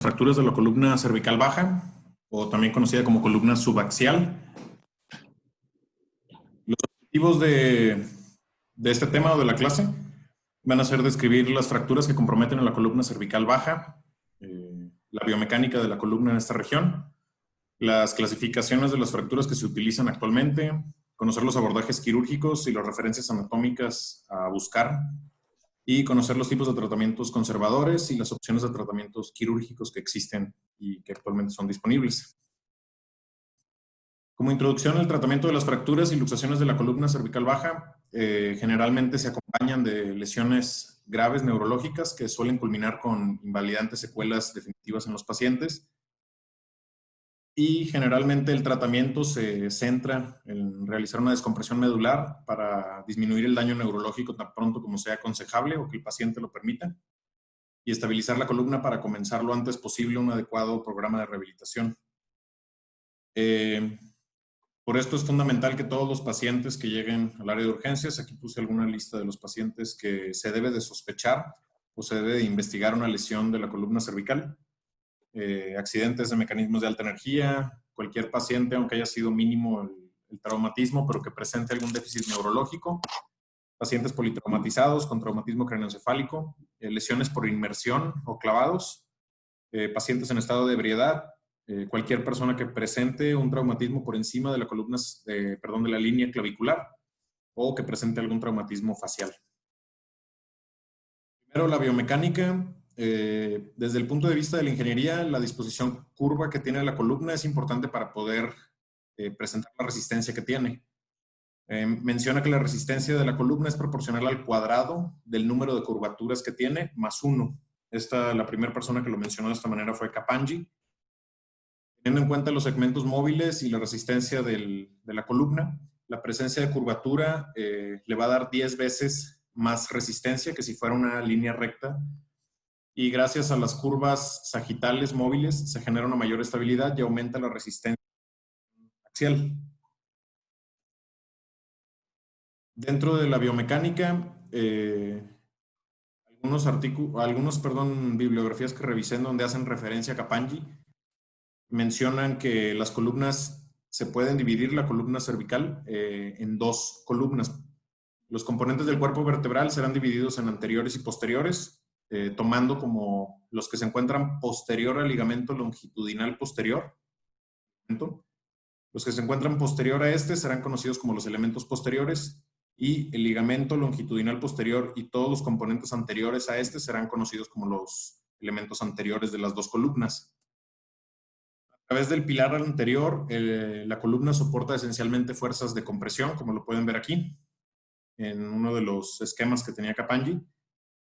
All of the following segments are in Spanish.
Fracturas de la columna cervical baja, o también conocida como columna subaxial. Los objetivos de este tema o de la clase van a ser describir las fracturas que comprometen a la columna cervical baja, la biomecánica de la columna en esta región, las clasificaciones de las fracturas que se utilizan actualmente, conocer los abordajes quirúrgicos y las referencias anatómicas a buscar, y conocer los tipos de tratamientos conservadores y las opciones de tratamientos quirúrgicos que existen y que actualmente son disponibles. Como introducción, el tratamiento de las fracturas y luxaciones de la columna cervical baja generalmente se acompañan de lesiones graves neurológicas que suelen culminar con invalidantes secuelas definitivas en los pacientes. Y generalmente el tratamiento se centra en realizar una descompresión medular para disminuir el daño neurológico tan pronto como sea aconsejable o que el paciente lo permita, y estabilizar la columna para comenzar lo antes posible un adecuado programa de rehabilitación. Por esto es fundamental que todos los pacientes que lleguen al área de urgencias, aquí puse alguna lista de los pacientes que se debe de sospechar o se debe de investigar una lesión de la columna cervical, accidentes de mecanismos de alta energía, cualquier paciente, aunque haya sido mínimo el traumatismo, pero que presente algún déficit neurológico, pacientes politraumatizados con traumatismo craneoencefálico, lesiones por inmersión o clavados, pacientes en estado de ebriedad, cualquier persona que presente un traumatismo por encima de la columna, de la línea clavicular, o que presente algún traumatismo facial. Primero, la biomecánica. Desde el punto de vista de la ingeniería, la disposición curva que tiene la columna es importante para poder presentar la resistencia que tiene. Menciona que la resistencia de la columna es proporcional al cuadrado del número de curvaturas que tiene, más 1. La primera persona que lo mencionó de esta manera fue Capanggi. Teniendo en cuenta los segmentos móviles y la resistencia de la columna, la presencia de curvatura le va a dar 10 veces más resistencia que si fuera una línea recta, y gracias a las curvas sagitales móviles se genera una mayor estabilidad y aumenta la resistencia axial. Dentro de la biomecánica, algunos bibliografías que revisé en donde hacen referencia a Capanggi mencionan que las columnas se pueden dividir, la columna cervical, en dos columnas. Los componentes del cuerpo vertebral serán divididos en anteriores y posteriores, tomando como los que se encuentran posterior al ligamento longitudinal posterior. Los que se encuentran posterior a este serán conocidos como los elementos posteriores, y el ligamento longitudinal posterior y todos los componentes anteriores a este serán conocidos como los elementos anteriores de las dos columnas. A través del pilar anterior, la columna soporta esencialmente fuerzas de compresión, como lo pueden ver aquí, en uno de los esquemas que tenía Capanggi,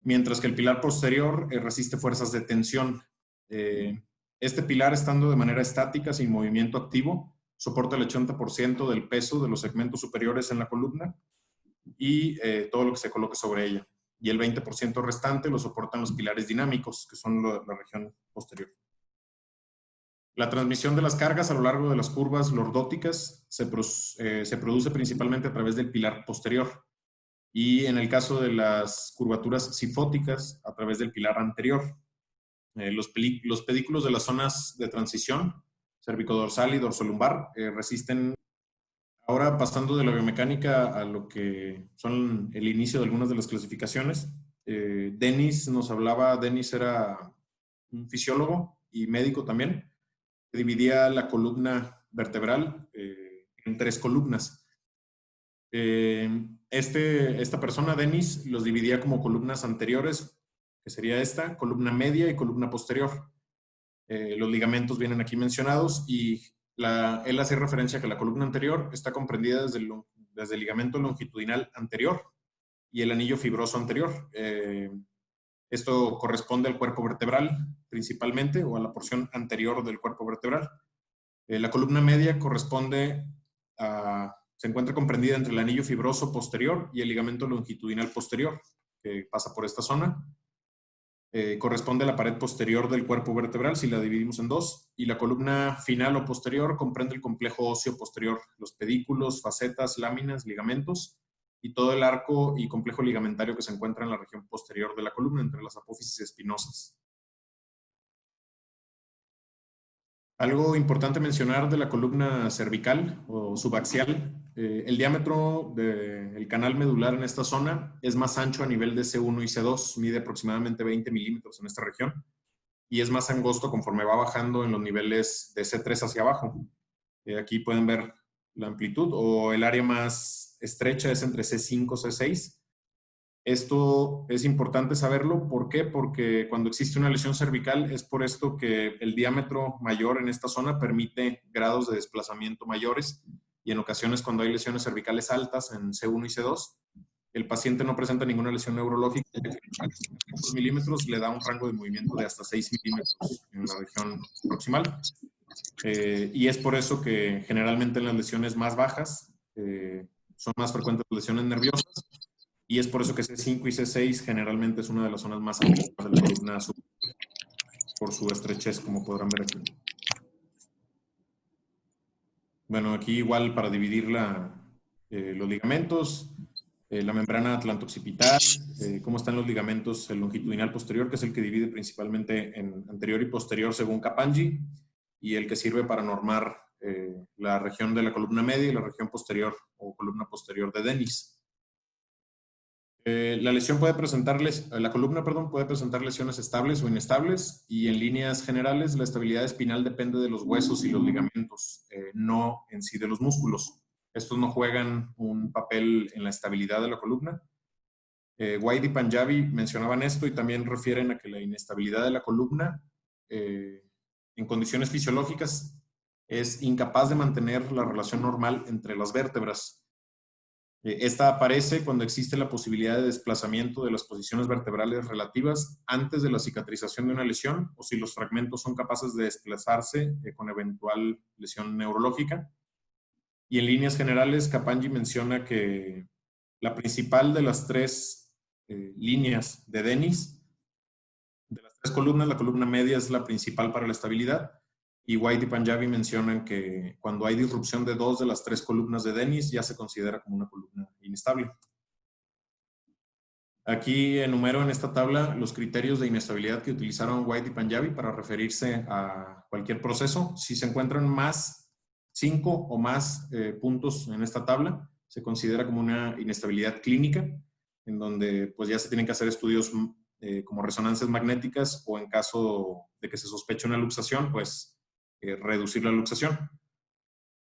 mientras que el pilar posterior resiste fuerzas de tensión. Este pilar, estando de manera estática, sin movimiento activo, soporta el 80% del peso de los segmentos superiores en la columna y todo lo que se coloque sobre ella. Y el 20% restante lo soportan los pilares dinámicos, que son la región posterior. La transmisión de las cargas a lo largo de las curvas lordóticas se produce principalmente a través del pilar posterior, y en el caso de las curvaturas sifóticas a través del pilar anterior. Los pedículos de las zonas de transición, cervicodorsal y dorsolumbar, resisten. Ahora, pasando de la biomecánica a lo que son el inicio de algunas de las clasificaciones, Dennis era un fisiólogo y médico también, que dividía la columna vertebral en 3 columnas. Esta persona, Dennis, los dividía como columnas anteriores, que sería esta, columna media y columna posterior. Los ligamentos vienen aquí mencionados, y él hace referencia a que la columna anterior está comprendida desde el ligamento longitudinal anterior y el anillo fibroso anterior. Esto corresponde al cuerpo vertebral principalmente, o a la porción anterior del cuerpo vertebral. La columna media se encuentra comprendida entre el anillo fibroso posterior y el ligamento longitudinal posterior, que pasa por esta zona. Corresponde a la pared posterior del cuerpo vertebral, si la dividimos en 2, y la columna final o posterior comprende el complejo óseo posterior, los pedículos, facetas, láminas, ligamentos, y todo el arco y complejo ligamentario que se encuentra en la región posterior de la columna, entre las apófisis espinosas. Algo importante mencionar de la columna cervical o subaxial, el diámetro del canal medular en esta zona es más ancho a nivel de C1 y C2, mide aproximadamente 20 milímetros en esta región, y es más angosto conforme va bajando en los niveles de C3 hacia abajo. Aquí pueden ver la amplitud, o el área más estrecha es entre C5 y C6. Esto es importante saberlo. ¿Por qué? Porque cuando existe una lesión cervical es por esto que el diámetro mayor en esta zona permite grados de desplazamiento mayores, y en ocasiones cuando hay lesiones cervicales altas en C1 y C2, el paciente no presenta ninguna lesión neurológica, ya que pocos milímetros le da un rango de movimiento de hasta 6 milímetros en la región proximal. Y es por eso que generalmente en las lesiones más bajas son más frecuentes las lesiones nerviosas, y es por eso que C5 y C6 generalmente es una de las zonas más afectadas de la columna sub, por su estrechez, como podrán ver aquí. Bueno, aquí igual para dividir los ligamentos, la membrana atlanto-occipital, cómo están los ligamentos, el longitudinal posterior, que es el que divide principalmente en anterior y posterior según Capangyi, y el que sirve para normar la región de la columna media y la región posterior o columna posterior de Dennis. La columna, perdón, puede presentar lesiones estables o inestables, y en líneas generales la estabilidad espinal depende de los huesos y los ligamentos, no en sí de los músculos. Estos no juegan un papel en la estabilidad de la columna. White y Panjabi mencionaban esto y también refieren a que la inestabilidad de la columna en condiciones fisiológicas es incapaz de mantener la relación normal entre las vértebras. Esta aparece cuando existe la posibilidad de desplazamiento de las posiciones vertebrales relativas antes de la cicatrización de una lesión, o si los fragmentos son capaces de desplazarse con eventual lesión neurológica. Y en líneas generales, Capangyi menciona que la principal de las tres líneas de Dennis, de las tres columnas, la columna media es la principal para la estabilidad, y White y Panjabi mencionan que cuando hay disrupción de dos de las tres columnas de Dennis ya se considera como una columna inestable. Aquí enumero en esta tabla los criterios de inestabilidad que utilizaron White y Panjabi para referirse a cualquier proceso. Si se encuentran más 5 o más puntos en esta tabla, se considera como una inestabilidad clínica, en donde pues ya se tienen que hacer estudios como resonancias magnéticas, o en caso de que se sospeche una luxación, pues reducir la luxación.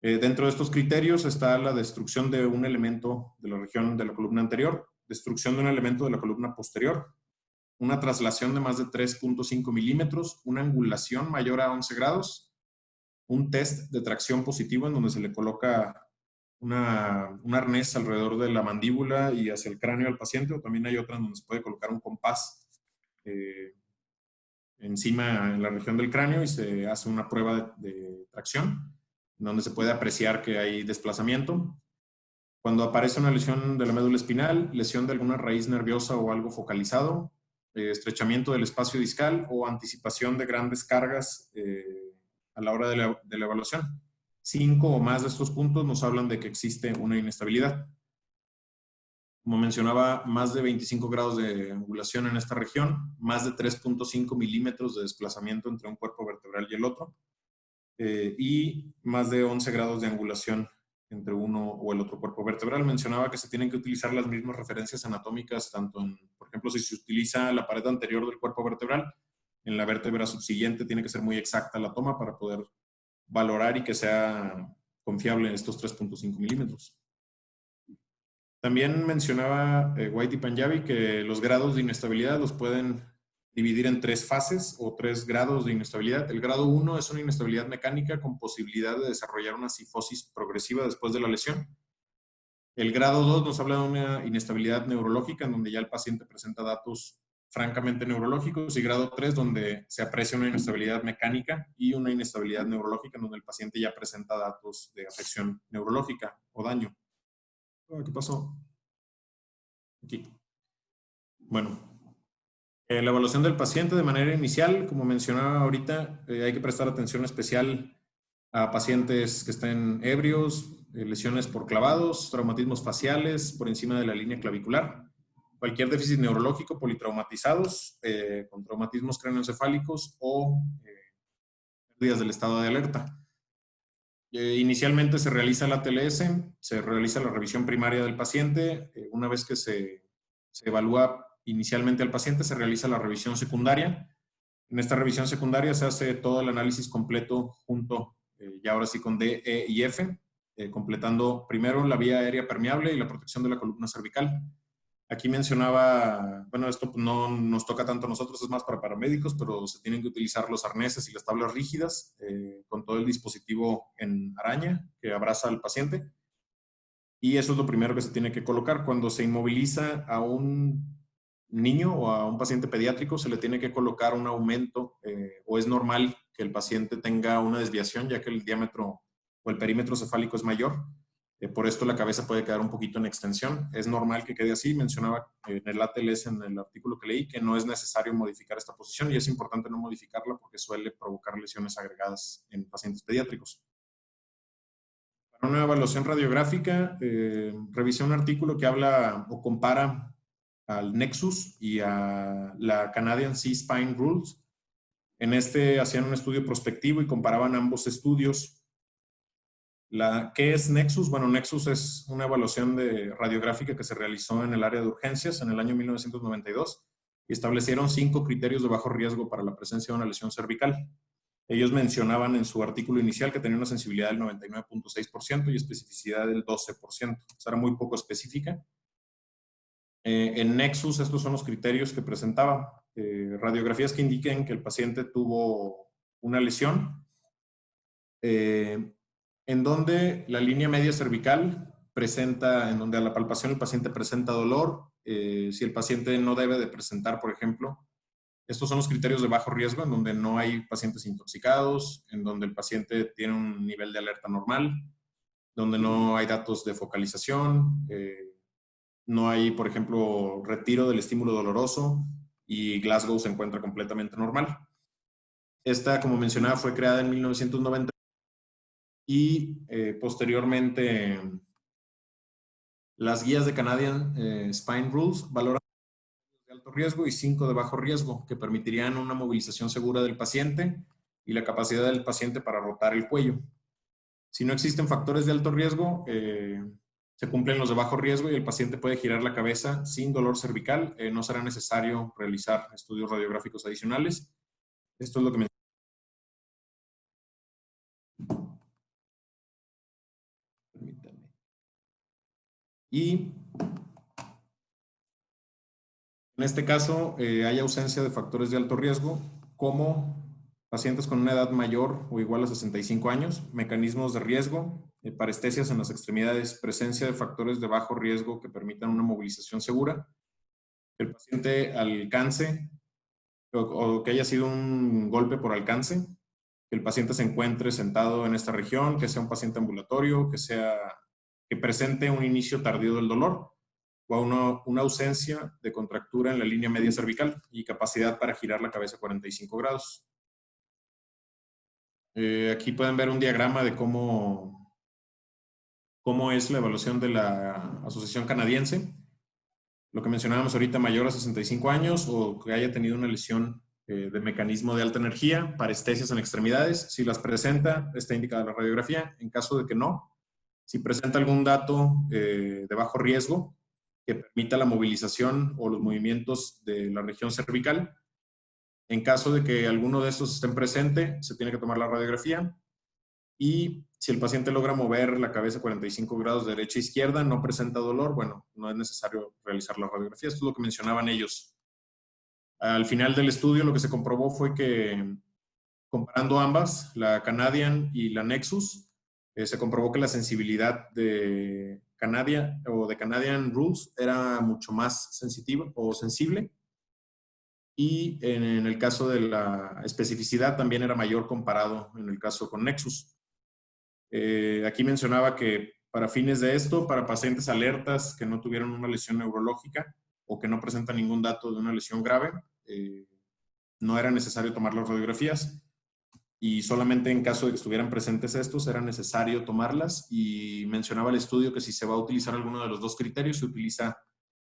Dentro de estos criterios está la destrucción de un elemento de la región de la columna anterior, destrucción de un elemento de la columna posterior, una traslación de más de 3.5 milímetros, una angulación mayor a 11 grados, un test de tracción positivo en donde se le coloca un arnés alrededor de la mandíbula y hacia el cráneo al paciente, o también hay otra donde se puede colocar un compás encima en la región del cráneo y se hace una prueba de tracción, donde se puede apreciar que hay desplazamiento. Cuando aparece una lesión de la médula espinal, lesión de alguna raíz nerviosa o algo focalizado, estrechamiento del espacio discal o anticipación de grandes cargas a la hora de la evaluación. 5 o más de estos puntos nos hablan de que existe una inestabilidad. Como mencionaba, más de 25 grados de angulación en esta región, más de 3.5 milímetros de desplazamiento entre un cuerpo vertebral y el otro, y más de 11 grados de angulación entre uno o el otro cuerpo vertebral. Mencionaba que se tienen que utilizar las mismas referencias anatómicas, tanto en, por ejemplo, si se utiliza la pared anterior del cuerpo vertebral, en la vértebra subsiguiente tiene que ser muy exacta la toma para poder valorar y que sea confiable en estos 3.5 milímetros. También mencionaba White y Panjabi que los grados de inestabilidad los pueden dividir en 3 fases o 3 grados de inestabilidad. El grado 1 es una inestabilidad mecánica con posibilidad de desarrollar una cifosis progresiva después de la lesión. El grado 2 nos habla de una inestabilidad neurológica, en donde ya el paciente presenta datos francamente neurológicos, y grado 3 donde se aprecia una inestabilidad mecánica y una inestabilidad neurológica, en donde el paciente ya presenta datos de afección neurológica o daño. ¿Qué pasó? Aquí. Bueno, la evaluación del paciente de manera inicial, como mencionaba ahorita, hay que prestar atención especial a pacientes que estén ebrios, lesiones por clavados, traumatismos faciales por encima de la línea clavicular, cualquier déficit neurológico, politraumatizados, con traumatismos craneoencefálicos o días del estado de alerta. Inicialmente se realiza la TLS, se realiza la revisión primaria del paciente. Una vez que se evalúa inicialmente al paciente, se realiza la revisión secundaria. En esta revisión secundaria se hace todo el análisis completo junto, ya ahora sí con D, E y F, completando primero la vía aérea permeable y la protección de la columna cervical. Aquí mencionaba, bueno, esto no nos toca tanto a nosotros, es más para paramédicos, pero se tienen que utilizar los arneses y las tablas rígidas con todo el dispositivo en araña que abraza al paciente. Y eso es lo primero que se tiene que colocar. Cuando se inmoviliza a un niño o a un paciente pediátrico, se le tiene que colocar un aumento o es normal que el paciente tenga una desviación, ya que el diámetro o el perímetro cefálico es mayor. Por esto la cabeza puede quedar un poquito en extensión. Es normal que quede así. Mencionaba en el ATLS, en el artículo que leí, que no es necesario modificar esta posición y es importante no modificarla porque suele provocar lesiones agregadas en pacientes pediátricos. Para una evaluación radiográfica, revisé un artículo que habla o compara al Nexus y a la Canadian C-Spine Rules. En este hacían un estudio prospectivo y comparaban ambos estudios. ¿Qué es Nexus? Bueno, Nexus es una evaluación radiográfica que se realizó en el área de urgencias en el año 1992 y establecieron 5 criterios de bajo riesgo para la presencia de una lesión cervical. Ellos mencionaban en su artículo inicial que tenía una sensibilidad del 99.6% y especificidad del 12%. O sea, era muy poco específica. En Nexus, estos son los criterios que presentaba. Radiografías que indiquen que el paciente tuvo una lesión, en donde la línea media cervical presenta, en donde a la palpación el paciente presenta dolor, si el paciente no debe de presentar, por ejemplo, estos son los criterios de bajo riesgo, en donde no hay pacientes intoxicados, en donde el paciente tiene un nivel de alerta normal, donde no hay datos de focalización, no hay, por ejemplo, retiro del estímulo doloroso y Glasgow se encuentra completamente normal. Esta, como mencionaba, fue creada en 1990 y posteriormente las guías de Canadian Spine Rules valoran de alto riesgo y 5 de bajo riesgo, que permitirían una movilización segura del paciente y la capacidad del paciente para rotar el cuello. Si no existen factores de alto riesgo, se cumplen los de bajo riesgo y el paciente puede girar la cabeza sin dolor cervical. No será necesario realizar estudios radiográficos adicionales. Esto es lo que me... Permítanme. Y en este caso, hay ausencia de factores de alto riesgo, como pacientes con una edad mayor o igual a 65 años, mecanismos de riesgo, parestesias en las extremidades, presencia de factores de bajo riesgo que permitan una movilización segura, el paciente alcance o que haya sido un golpe por alcance, que el paciente se encuentre sentado en esta región, que sea un paciente ambulatorio, que presente un inicio tardío del dolor o a una ausencia de contractura en la línea media cervical y capacidad para girar la cabeza 45 grados. Aquí pueden ver un diagrama de cómo es la evaluación de la Asociación Canadiense. Lo que mencionábamos ahorita, mayor a 65 años o que haya tenido una lesión de mecanismo de alta energía, parestesias en extremidades. Si las presenta, está indicada la radiografía. En caso de que no, si presenta algún dato de bajo riesgo que permita la movilización o los movimientos de la región cervical, en caso de que alguno de estos estén presente, se tiene que tomar la radiografía. Y si el paciente logra mover la cabeza 45 grados de derecha a izquierda, no presenta dolor, bueno, no es necesario realizar la radiografía. Esto es lo que mencionaban ellos. Al final del estudio, lo que se comprobó fue que, comparando ambas, la Canadian y la Nexus, se comprobó que la sensibilidad de Canadian Rules era mucho más sensitiva o sensible. Y en el caso de la especificidad también era mayor comparado en el caso con Nexus. Aquí mencionaba que para fines de esto, para pacientes alertas que no tuvieron una lesión neurológica o que no presentan ningún dato de una lesión grave, no era necesario tomar las radiografías y solamente en caso de que estuvieran presentes estos era necesario tomarlas, y mencionaba el estudio que si se va a utilizar alguno de los dos criterios se utiliza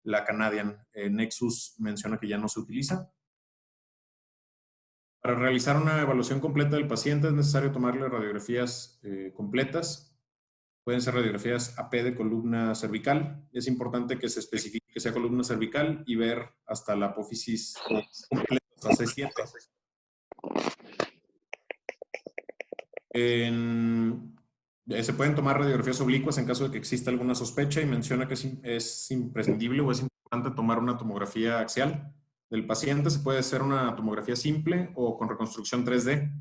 la Canadian. Nexus menciona que ya no se utiliza. Para realizar una evaluación completa del paciente es necesario tomarle radiografías completas. Pueden ser radiografías AP de columna cervical. Es importante que se especifique que sea columna cervical y ver hasta la apófisis completa, hasta C7. Se pueden tomar radiografías oblicuas en caso de que exista alguna sospecha y menciona que es imprescindible o es importante tomar una tomografía axial del paciente. Se puede hacer una tomografía simple o con reconstrucción 3D.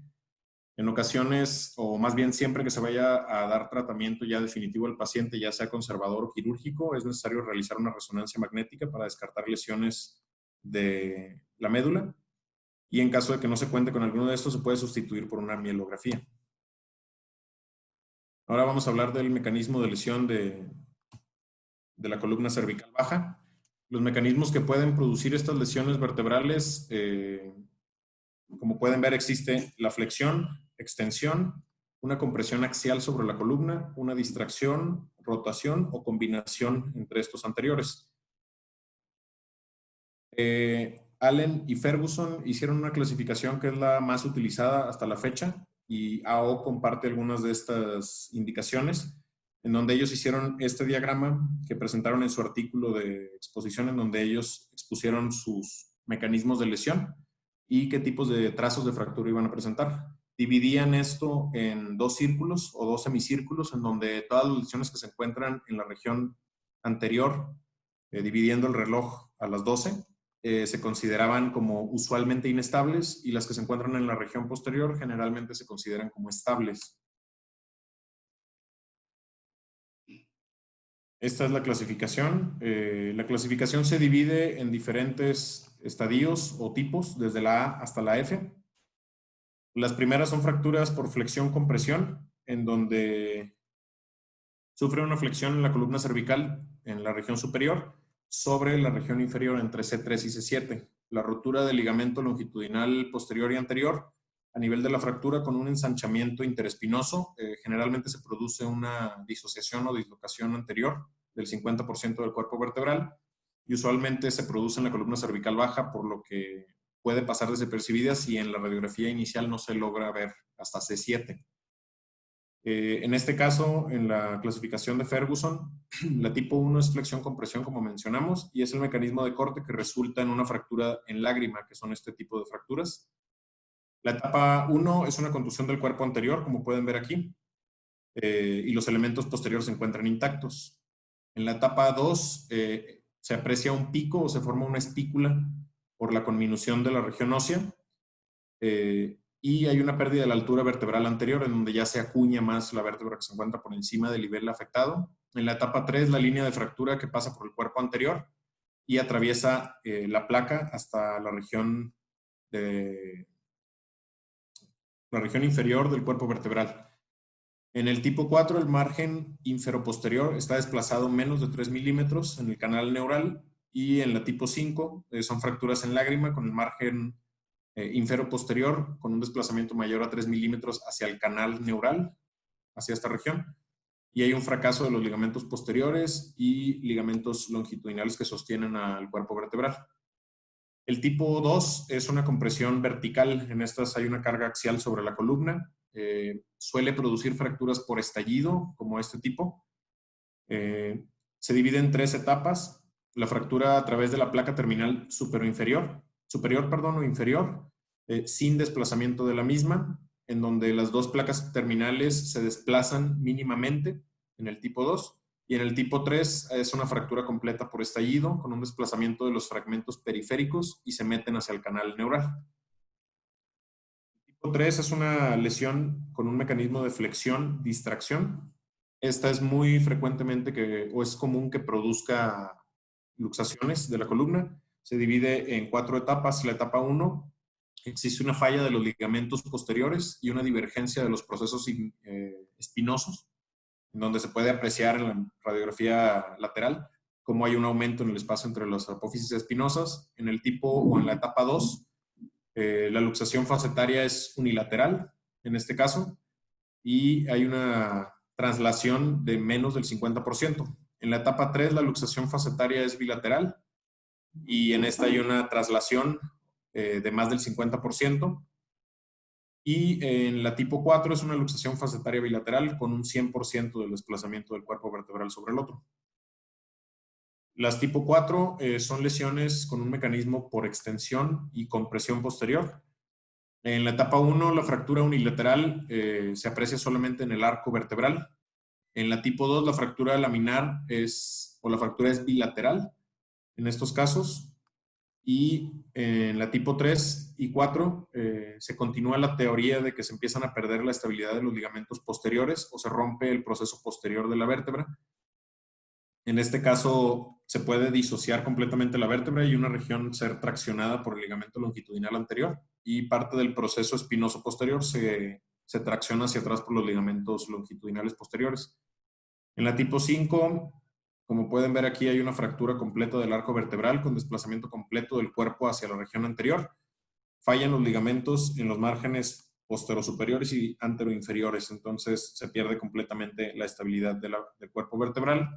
En ocasiones, o más bien siempre que se vaya a dar tratamiento ya definitivo al paciente, ya sea conservador o quirúrgico, es necesario realizar una resonancia magnética para descartar lesiones de la médula. Y en caso de que no se cuente con alguno de estos, se puede sustituir por una mielografía. Ahora vamos a hablar del mecanismo de lesión de la columna cervical baja. Los mecanismos que pueden producir estas lesiones vertebrales, como pueden ver, existe la flexión, extensión, una compresión axial sobre la columna, una distracción, rotación o combinación entre estos anteriores. Allen y Ferguson hicieron una clasificación que es la más utilizada hasta la fecha, y AO comparte algunas de estas indicaciones, en donde ellos hicieron este diagrama que presentaron en su artículo de exposición, en donde ellos expusieron sus mecanismos de lesión y qué tipos de trazos de fractura iban a presentar. Dividían esto en dos círculos o dos semicírculos, en donde todas las lesiones que se encuentran en la región anterior, dividiendo el reloj a las 12, se consideraban como usualmente inestables, y las que se encuentran en la región posterior generalmente se consideran como estables. Esta es la clasificación. La clasificación se divide en diferentes estadios o tipos, desde la A hasta la F. Las primeras son fracturas por flexión-compresión, en donde sufre una flexión en la columna cervical en la región superior sobre la región inferior entre C3 y C7. La rotura del ligamento longitudinal posterior y anterior a nivel de la fractura con un ensanchamiento interespinoso. Generalmente se produce una disociación o dislocación anterior del 50% del cuerpo vertebral, y usualmente se produce en la columna cervical baja, por lo que puede pasar desapercibida si en la radiografía inicial no se logra ver hasta C7. En este caso, en la clasificación de Ferguson, la tipo 1 es flexión-compresión, como mencionamos, y es el mecanismo de corte que resulta en una fractura en lágrima, que son este tipo de fracturas. La etapa 1 es una contusión del cuerpo anterior, como pueden ver aquí, y los elementos posteriores se encuentran intactos. En la etapa 2 se aprecia un pico o se forma una espícula por la conminución de la región ósea, y hay una pérdida de la altura vertebral anterior, en donde ya se acuña más la vértebra que se encuentra por encima del nivel afectado. En la etapa 3, la línea de fractura que pasa por el cuerpo anterior y atraviesa la placa hasta la región inferior del cuerpo vertebral. En el tipo 4, el margen inferoposterior está desplazado menos de 3 milímetros en el canal neural, y en la tipo 5 son fracturas en lágrima con el margen inferoposterior con un desplazamiento mayor a 3 milímetros hacia el canal neural, hacia esta región, y hay un fracaso de los ligamentos posteriores y ligamentos longitudinales que sostienen al cuerpo vertebral. El tipo 2 es una compresión vertical. En estas hay una carga axial sobre la columna. Suele producir fracturas por estallido, como este tipo. Se divide en 3 etapas. La fractura a través de la placa terminal superior o inferior, sin desplazamiento de la misma, en donde las dos placas terminales se desplazan mínimamente en el tipo 2, y en el tipo 3 es una fractura completa por estallido, con un desplazamiento de los fragmentos periféricos y se meten hacia el canal neural. El tipo 3 es una lesión con un mecanismo de flexión-distracción. Esta es muy frecuentemente o es común que produzca luxaciones de la columna. Se divide en 4 etapas. La etapa 1, existe una falla de los ligamentos posteriores y una divergencia de los procesos espinosos, en donde se puede apreciar en la radiografía lateral cómo hay un aumento en el espacio entre las apófisis espinosas. En el tipo o en la etapa 2, la luxación facetaria es unilateral, en este caso, y hay una traslación de menos del 50%. En la etapa 3, la luxación facetaria es bilateral, y en esta hay una traslación de más del 50%. Y en la tipo 4 es una luxación facetaria bilateral con un 100% del desplazamiento del cuerpo vertebral sobre el otro. Las tipo 4 son lesiones con un mecanismo por extensión y compresión posterior. En la etapa 1, la fractura unilateral se aprecia solamente en el arco vertebral. En la tipo 2, la fractura laminar la fractura es bilateral en estos casos. Y en la tipo 3 y 4 se continúa la teoría de que se empiezan a perder la estabilidad de los ligamentos posteriores o se rompe el proceso posterior de la vértebra. En este caso, se puede disociar completamente la vértebra y una región ser traccionada por el ligamento longitudinal anterior y parte del proceso espinoso posterior se tracciona hacia atrás por los ligamentos longitudinales posteriores. En la tipo 5, como pueden ver aquí, hay una fractura completa del arco vertebral con desplazamiento completo del cuerpo hacia la región anterior. Fallan los ligamentos en los márgenes posterosuperiores y anteroinferiores, entonces se pierde completamente la estabilidad del cuerpo vertebral.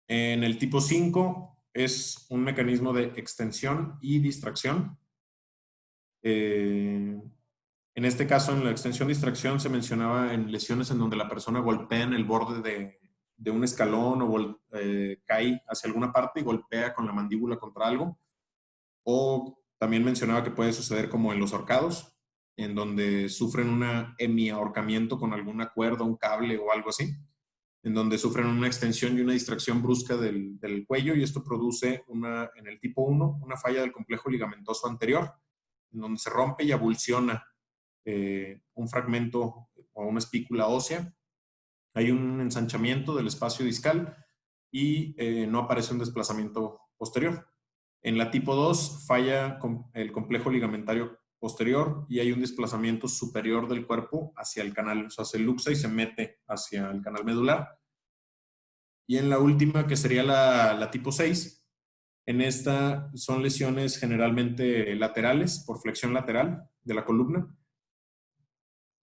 En el tipo 5 es un mecanismo de extensión y distracción. En este caso, en la extensión-distracción se mencionaba en lesiones en donde la persona golpea en el borde de un escalón o cae hacia alguna parte y golpea con la mandíbula contra algo. O también mencionaba que puede suceder como en los ahorcados, en donde sufren un hemiahorcamiento con alguna cuerda, un cable o algo así, en donde sufren una extensión y una distracción brusca del cuello y esto produce en el tipo 1 una falla del complejo ligamentoso anterior, en donde se rompe y abulsiona un fragmento o una espícula ósea. Hay un ensanchamiento del espacio discal y no aparece un desplazamiento posterior. En la tipo 2 falla el complejo ligamentario posterior y hay un desplazamiento superior del cuerpo hacia el canal, o sea, se luxa y se mete hacia el canal medular. Y en la última, que sería la tipo 6, en esta son lesiones generalmente laterales, por flexión lateral de la columna,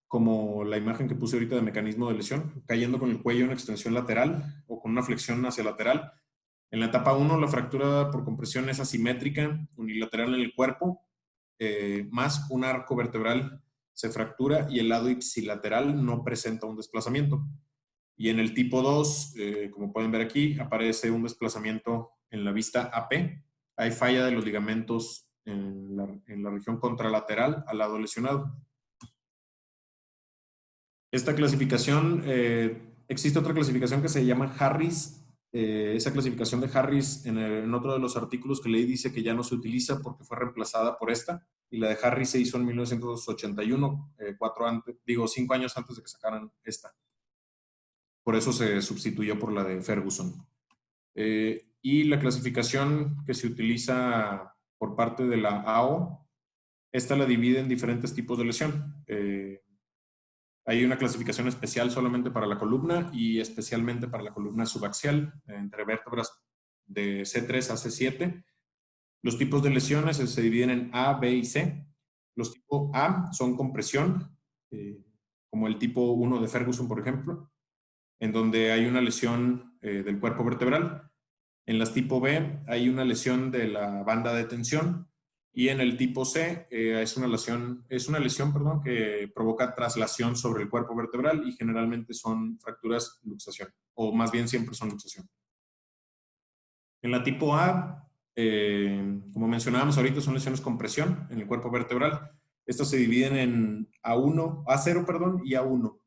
como la imagen que puse ahorita de mecanismo de lesión, cayendo con el cuello en extensión lateral o con una flexión hacia lateral. En la etapa 1, la fractura por compresión es asimétrica, unilateral en el cuerpo, más un arco vertebral se fractura y el lado ipsilateral no presenta un desplazamiento. Y en el tipo 2, como pueden ver aquí, aparece un desplazamiento en la vista AP. Hay falla de los ligamentos en la región contralateral al lado lesionado. Esta clasificación, existe otra clasificación que se llama Harris. Esa clasificación de Harris en otro de los artículos que leí dice que ya no se utiliza porque fue reemplazada por esta. Y la de Harris se hizo en 1981, 5 años antes de que sacaran esta. Por eso se sustituyó por la de Ferguson. Y la clasificación que se utiliza por parte de la AO, esta la divide en diferentes tipos de lesión. Hay una clasificación especial solamente para la columna y especialmente para la columna subaxial, entre vértebras de C3 a C7. Los tipos de lesiones se dividen en A, B y C. Los tipos A son compresión, como el tipo 1 de Ferguson, por ejemplo, en donde hay una lesión del cuerpo vertebral. En las tipo B hay una lesión de la banda de tensión y en el tipo C es una lesión que provoca traslación sobre el cuerpo vertebral y generalmente son fracturas luxación, o más bien siempre son luxación. En la tipo A, como mencionábamos ahorita, son lesiones con presión en el cuerpo vertebral. Estas se dividen en A0 y A1.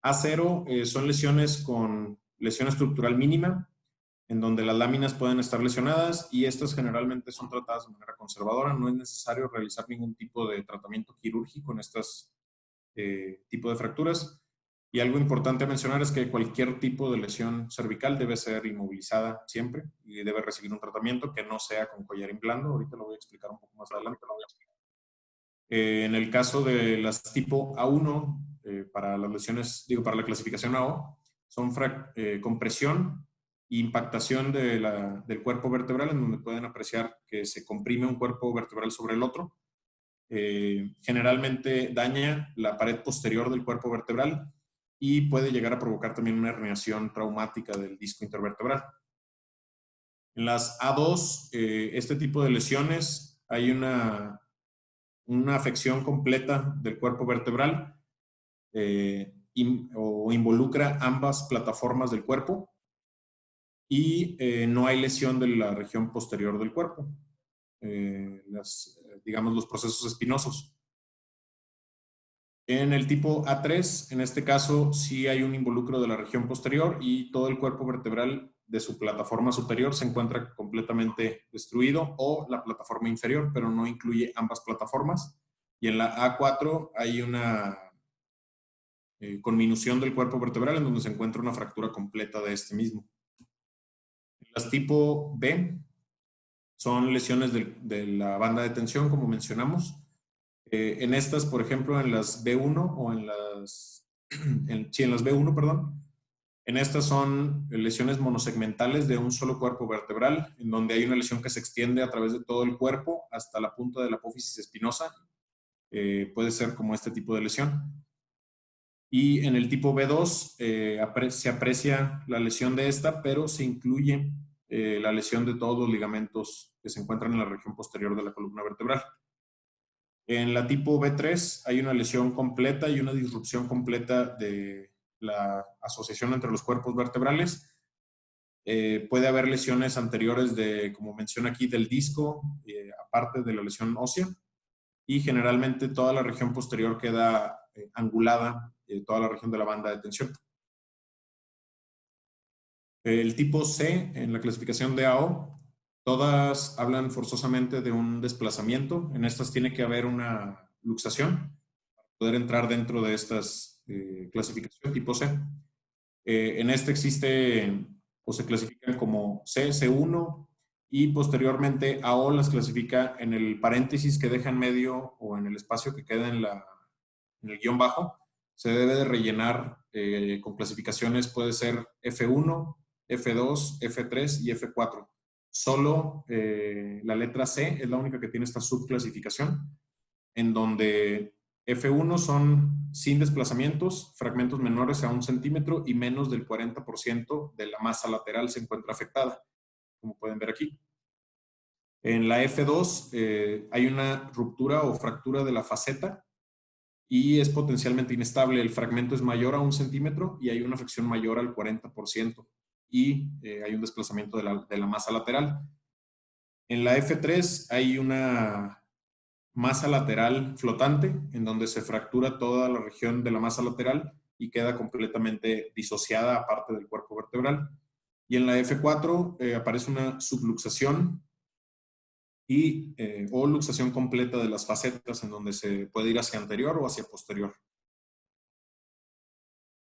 A0 son lesiones con lesión estructural mínima, en donde las láminas pueden estar lesionadas y estas generalmente son tratadas de manera conservadora. No es necesario realizar ningún tipo de tratamiento quirúrgico en estos tipos de fracturas. Y algo importante a mencionar es que cualquier tipo de lesión cervical debe ser inmovilizada siempre y debe recibir un tratamiento que no sea con collarín blando. Ahorita lo voy a explicar un poco más adelante. En el caso de las tipo A1, para las lesiones, para la clasificación AO, son compresión e impactación del cuerpo vertebral, en donde pueden apreciar que se comprime un cuerpo vertebral sobre el otro. Generalmente daña la pared posterior del cuerpo vertebral y puede llegar a provocar también una herniación traumática del disco intervertebral. En las A2, este tipo de lesiones, hay una una afección completa del cuerpo vertebral o involucra ambas plataformas del cuerpo y no hay lesión de la región posterior del cuerpo, digamos los procesos espinosos. En el tipo A3, en este caso, sí hay un involucro de la región posterior y todo el cuerpo vertebral de su plataforma superior se encuentra completamente destruido, o la plataforma inferior, pero no incluye ambas plataformas. Y en la A4 hay una conminución del cuerpo vertebral en donde se encuentra una fractura completa de este mismo. Las tipo B son lesiones de la banda de tensión, como mencionamos. En estas, por ejemplo, en las B1 o en las B1, perdón, en estas son lesiones monosegmentales de un solo cuerpo vertebral, en donde hay una lesión que se extiende a través de todo el cuerpo hasta la punta de la apófisis espinosa. Puede ser como este tipo de lesión. Y en el tipo B2 se aprecia la lesión de esta, pero se incluye la lesión de todos los ligamentos que se encuentran en la región posterior de la columna vertebral. En la tipo B3 hay una lesión completa y una disrupción completa de la asociación entre los cuerpos vertebrales. Puede haber lesiones anteriores como menciona aquí, del disco, aparte de la lesión ósea, y generalmente toda la región posterior queda angulada, toda la región de la banda de tensión. El tipo C, en la clasificación de AO, todas hablan forzosamente de un desplazamiento. En estas tiene que haber una luxación para poder entrar dentro de estas clasificación tipo C. En este existe o se clasifican como C, C1, y posteriormente AO las clasifica en el paréntesis que deja en medio o en el espacio que queda en el guión bajo. Se debe de rellenar con clasificaciones, puede ser F1, F2, F3 y F4. Solo la letra C es la única que tiene esta subclasificación, en donde F1 son sin desplazamientos, fragmentos menores a 1 centímetro y menos del 40% de la masa lateral se encuentra afectada, como pueden ver aquí. En la F2 hay una ruptura o fractura de la faceta y es potencialmente inestable. El fragmento es mayor a 1 centímetro y hay una afección mayor al 40% y hay un desplazamiento de la masa lateral. En la F3 hay una masa lateral flotante, en donde se fractura toda la región de la masa lateral y queda completamente disociada aparte del cuerpo vertebral. Y en la F4 aparece una subluxación o luxación completa de las facetas, en donde se puede ir hacia anterior o hacia posterior.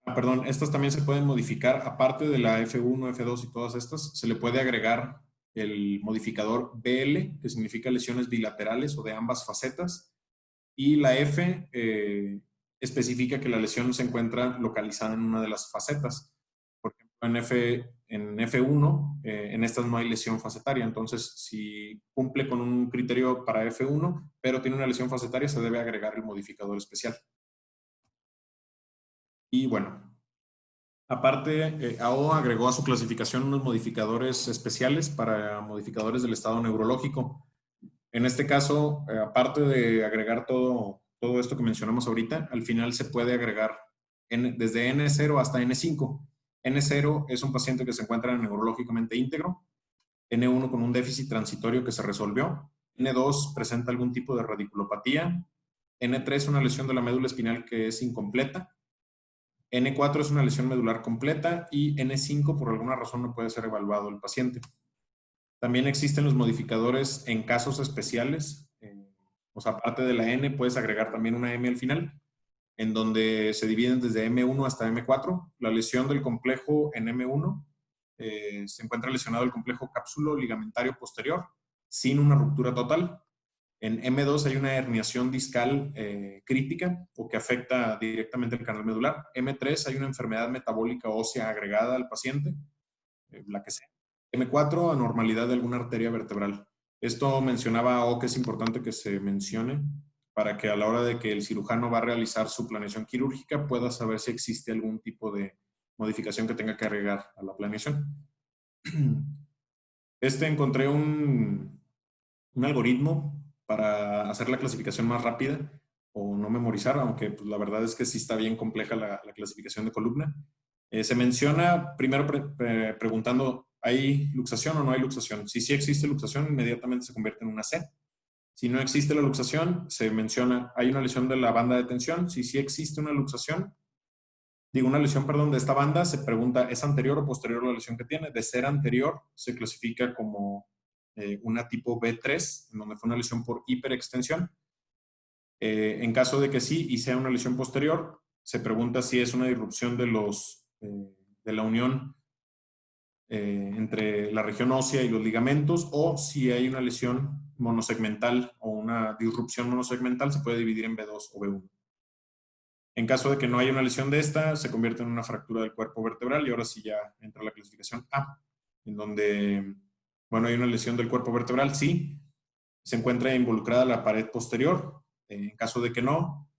Perdón, estas también se pueden modificar, aparte de la F1, F2 y todas estas, se le puede agregar el modificador BL, que significa lesiones bilaterales o de ambas facetas, y la F especifica que la lesión se encuentra localizada en una de las facetas. Por ejemplo, en F1, en estas no hay lesión facetaria, entonces si cumple con un criterio para F1, pero tiene una lesión facetaria, se debe agregar el modificador especial. Y bueno, aparte, AO agregó a su clasificación unos modificadores especiales para modificadores del estado neurológico. En este caso, aparte de agregar todo esto que mencionamos ahorita, al final se puede agregar desde N0 hasta N5. N0 es un paciente que se encuentra neurológicamente íntegro. N1 con un déficit transitorio que se resolvió. N2 presenta algún tipo de radiculopatía. N3 una lesión de la médula espinal que es incompleta. N4 es una lesión medular completa y N5 por alguna razón no puede ser evaluado el paciente. También existen los modificadores en casos especiales. O sea, aparte de la N, puedes agregar también una M al final, en donde se dividen desde M1 hasta M4. La lesión del complejo en M1 se encuentra lesionado el complejo cápsulo ligamentario posterior sin una ruptura total. En M2 hay una herniación discal crítica o que afecta directamente el canal medular. M3 hay una enfermedad metabólica ósea agregada al paciente, la que sea. M4, anormalidad de alguna arteria vertebral. Esto mencionaba O que es importante que se mencione para que a la hora de que el cirujano va a realizar su planeación quirúrgica pueda saber si existe algún tipo de modificación que tenga que agregar a la planeación. Encontré un algoritmo para hacer la clasificación más rápida o no memorizar, aunque pues, la verdad es que sí está bien compleja la clasificación de columna. Se menciona primero preguntando, ¿hay luxación o no hay luxación? Si sí existe luxación, inmediatamente se convierte en una C. Si no existe la luxación, se menciona, ¿hay una lesión de la banda de tensión? Si sí existe una luxación, una lesión, perdón, de esta banda, se pregunta, ¿es anterior o posterior a la lesión que tiene? De ser anterior, se clasifica como una tipo B3, en donde fue una lesión por hiperextensión. En caso de que sí y sea una lesión posterior, se pregunta si es una disrupción de la unión entre la región ósea y los ligamentos, o si hay una lesión monosegmental o una disrupción monosegmental, se puede dividir en B2 o B1. En caso de que no haya una lesión de esta, se convierte en una fractura del cuerpo vertebral y ahora sí ya entra la clasificación A, en donde, bueno, hay una lesión del cuerpo vertebral, sí, se encuentra involucrada la pared posterior. En caso de que no,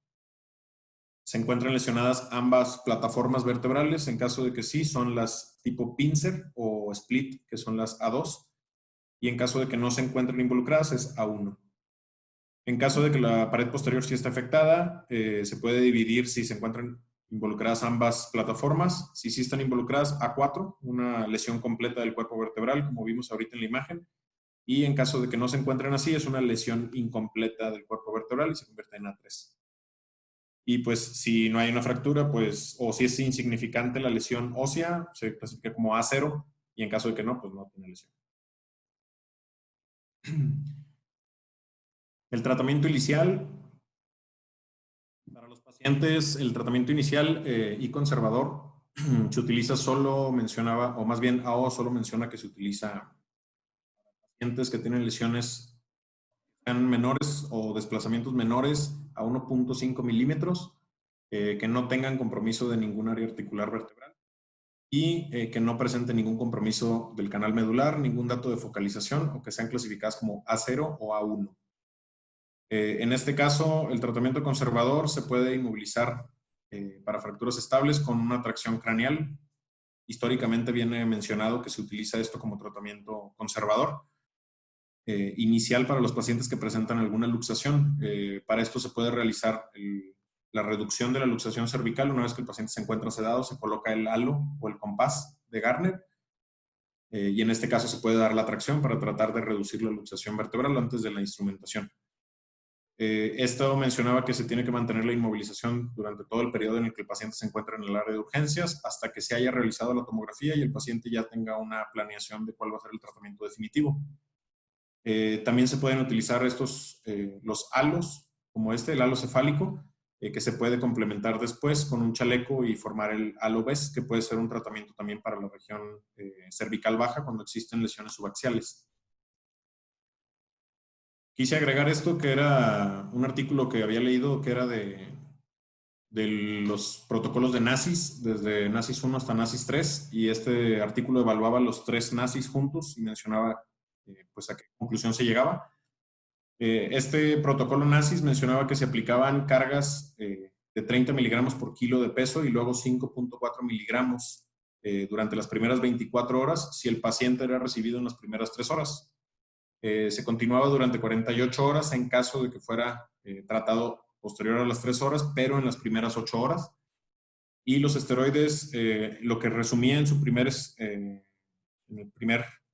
se encuentran lesionadas ambas plataformas vertebrales. En caso de que sí, son las tipo pincer o split, que son las A2. Y en caso de que no se encuentren involucradas, es A1. En caso de que la pared posterior sí esté afectada, se puede dividir si se encuentran involucradas ambas plataformas. Si sí están involucradas, A4, una lesión completa del cuerpo vertebral, como vimos ahorita en la imagen. Y en caso de que no se encuentren así, es una lesión incompleta del cuerpo vertebral y se convierte en A3. Y pues si no hay una fractura, pues, o si es insignificante la lesión ósea, se clasifica como A0, y en caso de que no, pues no tiene lesión. El tratamiento inicial, para los pacientes, el tratamiento inicial y conservador se utiliza solo, mencionaba, o más bien AO solo menciona que se utiliza para pacientes que tienen lesiones menores o desplazamientos menores a 1.5 milímetros, que no tengan compromiso de ningún área articular vertebral y que no presente ningún compromiso del canal medular, ningún dato de focalización o que sean clasificadas como A0 o A1. En este caso, el tratamiento conservador se puede inmovilizar para fracturas estables con una tracción craneal. Históricamente viene mencionado que se utiliza esto como tratamiento conservador. Inicial para los pacientes que presentan alguna luxación. Para esto se puede realizar la reducción de la luxación cervical. Una vez que el paciente se encuentra sedado, se coloca el halo o el compás de Garner y en este caso se puede dar la tracción para tratar de reducir la luxación vertebral antes de la instrumentación. Esto mencionaba que se tiene que mantener la inmovilización durante todo el periodo en el que el paciente se encuentra en el área de urgencias hasta que se haya realizado la tomografía y el paciente ya tenga una planeación de cuál va a ser el tratamiento definitivo. También se pueden utilizar los halos, como el halo cefálico, que se puede complementar después con un chaleco y formar el halo BES, que puede ser un tratamiento también para la región cervical baja cuando existen lesiones subaxiales. Quise agregar esto, que era un artículo que había leído, que era de los protocolos de NACIS, desde NACIS 1 hasta NACIS 3, y este artículo evaluaba los 3 NACIS juntos y mencionaba pues a qué conclusión se llegaba. Este protocolo NACIS mencionaba que se aplicaban cargas de 30 miligramos por kilo de peso y luego 5.4 miligramos durante las primeras 24 horas si el paciente era recibido en las primeras 3 horas. Se continuaba durante 48 horas en caso de que fuera tratado posterior a las 3 horas, pero en las primeras 8 horas. Y los esteroides, lo que resumía en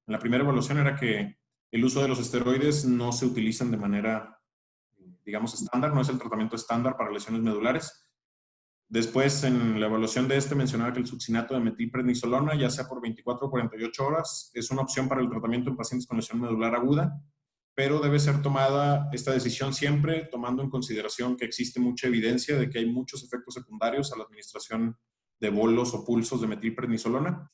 la primera evaluación era que el uso de los esteroides no se utilizan de manera, digamos, estándar, no es el tratamiento estándar para lesiones medulares. Después, en la evaluación de mencionaba que el succinato de metilprednisolona, ya sea por 24 o 48 horas, es una opción para el tratamiento en pacientes con lesión medular aguda, pero debe ser tomada esta decisión siempre tomando en consideración que existe mucha evidencia de que hay muchos efectos secundarios a la administración de bolos o pulsos de metilprednisolona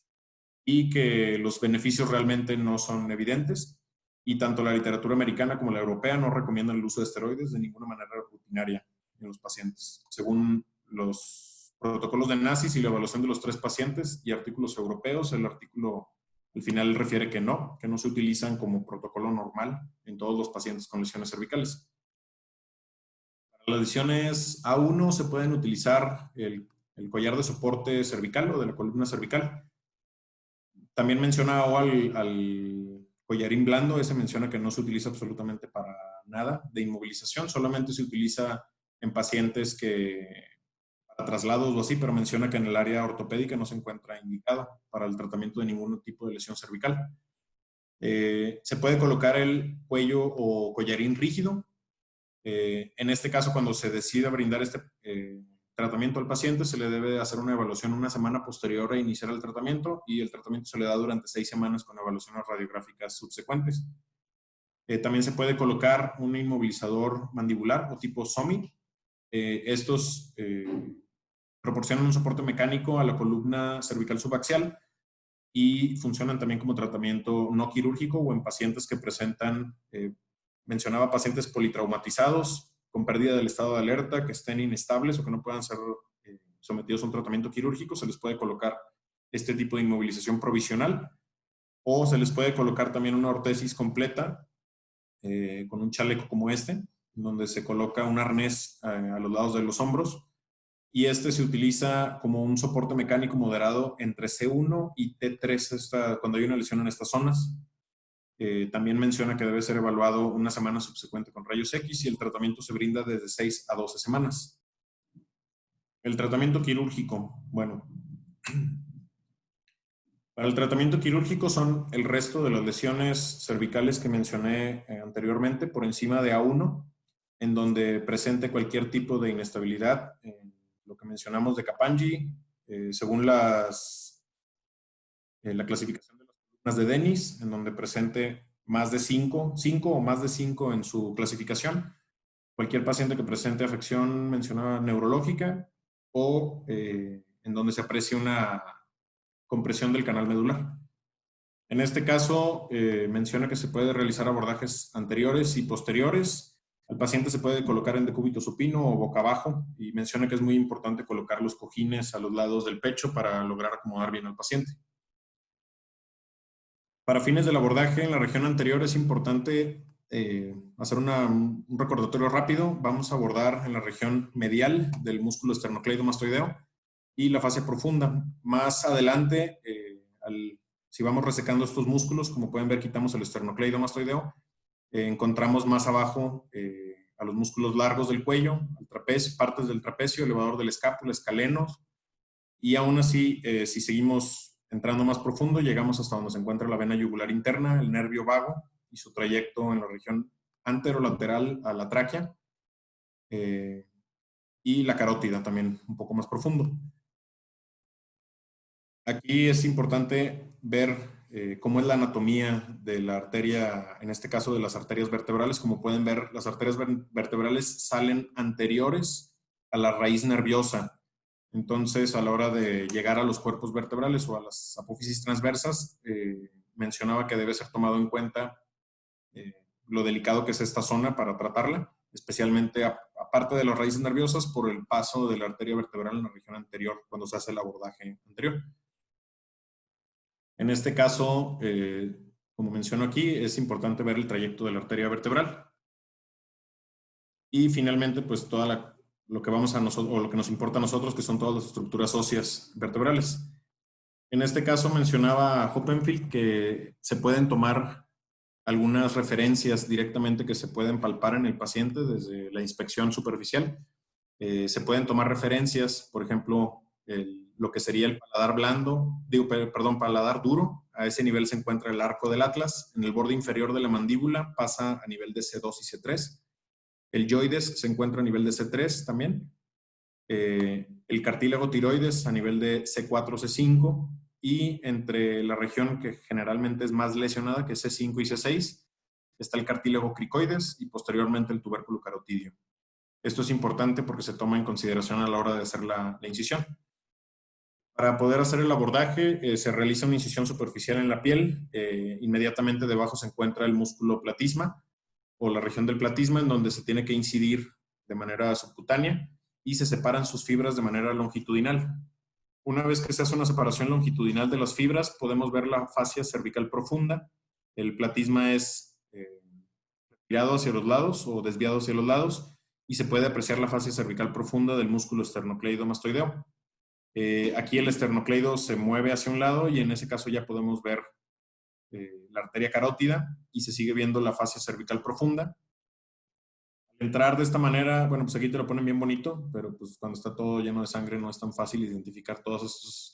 y que los beneficios realmente no son evidentes. Y tanto la literatura americana como la europea no recomiendan el uso de esteroides de ninguna manera rutinaria en los pacientes. Según los protocolos de NACIS y la evaluación de los 3 pacientes y artículos europeos, el artículo al final refiere que no se utilizan como protocolo normal en todos los pacientes con lesiones cervicales. Para las lesiones A1 se pueden utilizar el collar de soporte cervical o de la columna cervical. También menciona al collarín blando, ese menciona que no se utiliza absolutamente para nada de inmovilización, solamente se utiliza en pacientes que para traslados o así, pero menciona que en el área ortopédica no se encuentra indicado para el tratamiento de ningún tipo de lesión cervical. Se puede colocar el cuello o collarín rígido. En este caso, cuando se decida brindar este tratamiento al paciente, se le debe hacer una evaluación una semana posterior a iniciar el tratamiento, y el tratamiento se le da durante 6 semanas con evaluaciones radiográficas subsecuentes. También se puede colocar un inmovilizador mandibular o tipo SOMI. Estos proporcionan un soporte mecánico a la columna cervical subaxial y funcionan también como tratamiento no quirúrgico o en pacientes que presentan, mencionaba pacientes politraumatizados con pérdida del estado de alerta, que estén inestables o que no puedan ser sometidos a un tratamiento quirúrgico. Se les puede colocar este tipo de inmovilización provisional, o se les puede colocar también una ortesis completa con un chaleco como este, donde se coloca un arnés a los lados de los hombros, y este se utiliza como un soporte mecánico moderado entre C1 y T3 cuando hay una lesión en estas zonas. También menciona que debe ser evaluado una semana subsecuente con rayos X, y el tratamiento se brinda desde 6 a 12 semanas. El tratamiento quirúrgico, bueno, para el tratamiento quirúrgico son el resto de las lesiones cervicales que mencioné anteriormente por encima de A1, en donde presente cualquier tipo de inestabilidad, lo que mencionamos de Capangyi, según la clasificación de las columnas de Dennis, en donde presente más de 5 o más de 5 en su clasificación. Cualquier paciente que presente afección mencionada neurológica, o en donde se aprecie una compresión del canal medular. En este caso, menciona que se puede realizar abordajes anteriores y posteriores. Al paciente se puede colocar en decúbito supino o boca abajo, y menciona que es muy importante colocar los cojines a los lados del pecho para lograr acomodar bien al paciente. Para fines del abordaje en la región anterior es importante hacer un recordatorio rápido. Vamos a abordar en la región medial del músculo esternocleidomastoideo y la fascia profunda. Más adelante, si vamos resecando estos músculos, como pueden ver, quitamos el esternocleidomastoideo, encontramos más abajo a los músculos largos del cuello, al trapecio, partes del trapecio, elevador de la escápula, escalenos, y aún así, si seguimos entrando más profundo, llegamos hasta donde se encuentra la vena yugular interna, el nervio vago y su trayecto en la región anterolateral a la tráquea, y la carótida también un poco más profundo. Aquí es importante ver cómo es la anatomía de la arteria, en este caso de las arterias vertebrales. Como pueden ver, las arterias vertebrales salen anteriores a la raíz nerviosa. Entonces, a la hora de llegar a los cuerpos vertebrales o a las apófisis transversas, mencionaba que debe ser tomado en cuenta lo delicado que es esta zona para tratarla, especialmente aparte de las raíces nerviosas, por el paso de la arteria vertebral en la región anterior cuando se hace el abordaje anterior. En este caso, como menciono aquí, es importante ver el trayecto de la arteria vertebral. Y finalmente, pues lo que vamos a nosotros, o lo que nos importa a nosotros, que son todas las estructuras óseas vertebrales. En este caso mencionaba Hoppenfield que se pueden tomar algunas referencias directamente que se pueden palpar en el paciente desde la inspección superficial. Se pueden tomar referencias, por ejemplo, lo que sería el paladar blando, paladar duro. A ese nivel se encuentra el arco del atlas. En el borde inferior de la mandíbula pasa a nivel de C2 y C3. El yoides se encuentra a nivel de C3 también. El cartílago tiroides a nivel de C4, C5. Y entre la región que generalmente es más lesionada, que es C5 y C6, está el cartílago cricoides y posteriormente el tubérculo carotidio. Esto es importante porque se toma en consideración a la hora de hacer la incisión. Para poder hacer el abordaje, se realiza una incisión superficial en la piel. Inmediatamente debajo se encuentra el músculo platisma o la región del platisma, en donde se tiene que incidir de manera subcutánea y se separan sus fibras de manera longitudinal. Una vez que se hace una separación longitudinal de las fibras, podemos ver la fascia cervical profunda. El platisma es girado hacia los lados o desviado hacia los lados, y se puede apreciar la fascia cervical profunda del músculo esternocleidomastoideo. Aquí el esternocleido se mueve hacia un lado y en ese caso ya podemos ver la arteria carótida y se sigue viendo la fascia cervical profunda. Entrar de esta manera, bueno, pues aquí te lo ponen bien bonito, pero pues cuando está todo lleno de sangre no es tan fácil identificar todas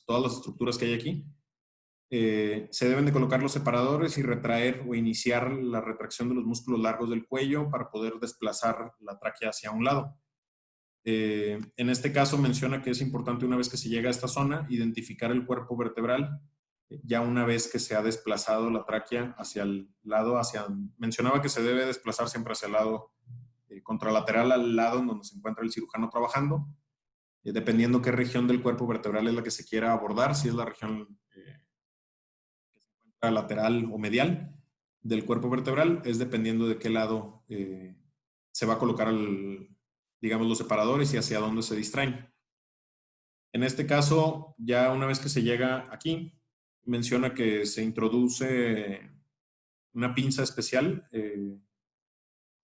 las estructuras que hay aquí. Se deben de colocar los separadores y retraer o iniciar la retracción de los músculos largos del cuello para poder desplazar la tráquea hacia un lado. En este caso menciona que es importante, una vez que se llega a esta zona, identificar el cuerpo vertebral, ya una vez que se ha desplazado la tráquea hacia el lado, mencionaba que se debe desplazar siempre hacia el lado contralateral, al lado en donde se encuentra el cirujano trabajando, dependiendo qué región del cuerpo vertebral es la que se quiera abordar, si es la región lateral o medial del cuerpo vertebral, es dependiendo de qué lado se va a colocar, digamos, los separadores y hacia dónde se distraen. En este caso, ya una vez que se llega aquí, menciona que se introduce una pinza especial,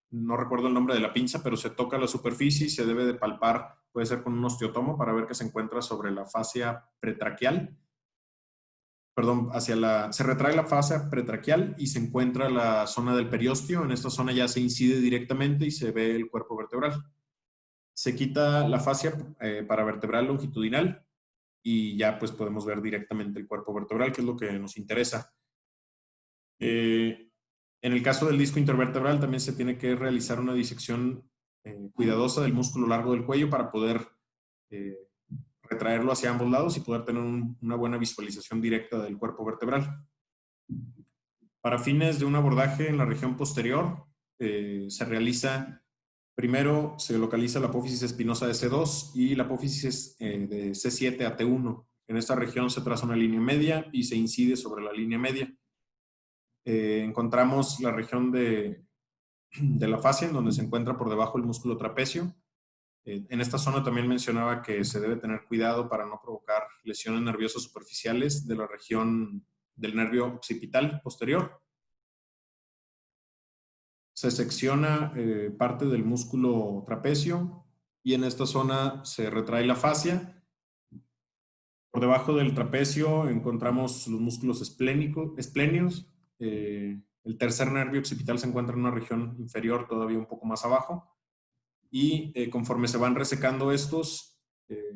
no recuerdo el nombre de la pinza, pero se toca la superficie y se debe de palpar, puede ser con un osteotomo, para ver que se encuentra sobre la fascia pretraquial. Perdón, se retrae la fascia pretraquial y se encuentra la zona del periósteo. En esta zona ya se incide directamente y se ve el cuerpo vertebral. Se quita la fascia paravertebral longitudinal y ya pues podemos ver directamente el cuerpo vertebral, que es lo que nos interesa. En el caso del disco intervertebral también se tiene que realizar una disección cuidadosa del músculo largo del cuello para poder retraerlo hacia ambos lados y poder tener una buena visualización directa del cuerpo vertebral. Para fines de un abordaje en la región posterior, se realiza, primero se localiza la apófisis espinosa de C2 y la apófisis de C7 a T1. En esta región se traza una línea media y se incide sobre la línea media. Encontramos la región de la fascia, en donde se encuentra por debajo el músculo trapecio. En esta zona también mencionaba que se debe tener cuidado para no provocar lesiones nerviosas superficiales de la región del nervio occipital posterior. Se secciona parte del músculo trapecio y en esta zona se retrae la fascia. Por debajo del trapecio encontramos los músculos espléneos. El tercer nervio occipital se encuentra en una región inferior, todavía un poco más abajo. Y conforme se van resecando estos,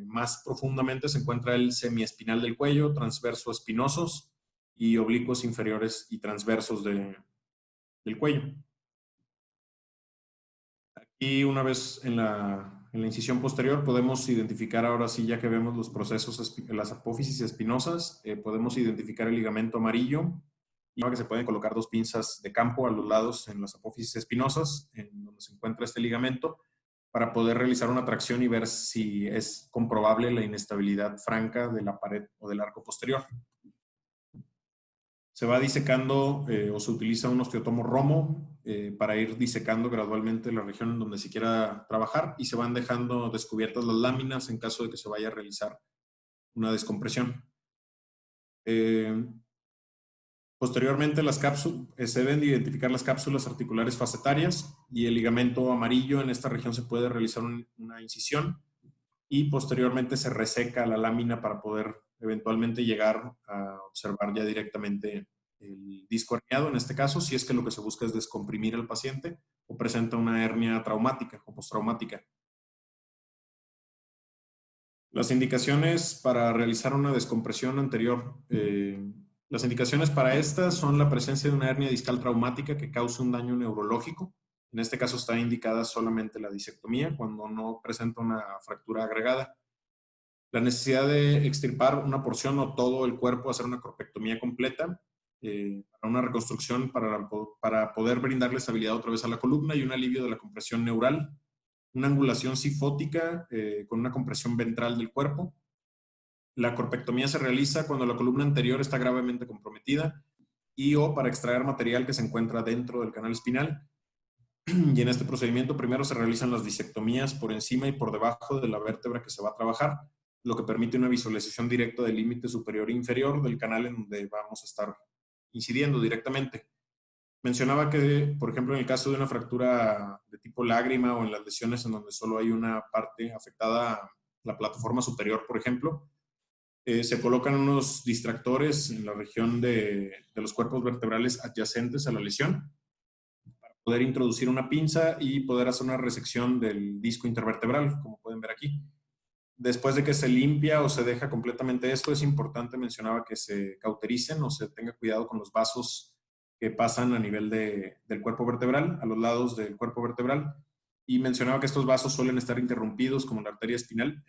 más profundamente se encuentra el semiespinal del cuello, transverso espinosos y oblicuos inferiores y transversos del cuello. Aquí, una vez en la incisión posterior, podemos identificar, ahora sí, ya que vemos los procesos, las apófisis espinosas, podemos identificar el ligamento amarillo, y que se pueden colocar dos pinzas de campo a los lados en las apófisis espinosas, en donde se encuentra este ligamento, para poder realizar una tracción y ver si es comprobable la inestabilidad franca de la pared o del arco posterior. Se va disecando o se utiliza un osteotomo Romo para ir disecando gradualmente la región en donde se quiera trabajar y se van dejando descubiertas las láminas en caso de que se vaya a realizar una descompresión. Posteriormente, se deben identificar las cápsulas articulares facetarias y el ligamento amarillo. En esta región se puede realizar una incisión y posteriormente se reseca la lámina para poder eventualmente llegar a observar ya directamente el disco herniado, en este caso, si es que lo que se busca es descomprimir al paciente o presenta una hernia traumática o postraumática. Las indicaciones para realizar una descompresión anterior. Las indicaciones para estas son la presencia de una hernia discal traumática que cause un daño neurológico. En este caso está indicada solamente la disectomía cuando no presenta una fractura agregada. La necesidad de extirpar una porción o todo el cuerpo, hacer una corpectomía completa, para una reconstrucción, para poder brindarle estabilidad otra vez a la columna y un alivio de la compresión neural. Una angulación sifótica con una compresión ventral del cuerpo. La corpectomía se realiza cuando la columna anterior está gravemente comprometida y o para extraer material que se encuentra dentro del canal espinal. Y en este procedimiento primero se realizan las disectomías por encima y por debajo de la vértebra que se va a trabajar, lo que permite una visualización directa del límite superior e inferior del canal en donde vamos a estar incidiendo directamente. Mencionaba que, por ejemplo, en el caso de una fractura de tipo lágrima o en las lesiones en donde solo hay una parte afectada, la plataforma superior, por ejemplo, se colocan unos distractores en la región de los cuerpos vertebrales adyacentes a la lesión poder introducir una pinza y poder hacer una resección del disco intervertebral, como pueden ver aquí. Después de que se limpia o se deja completamente esto, es importante, mencionaba, que se cautericen o se tenga cuidado con los vasos que pasan a nivel del cuerpo vertebral, a los lados del cuerpo vertebral. Y mencionaba que estos vasos suelen estar interrumpidos, como la arteria espinal.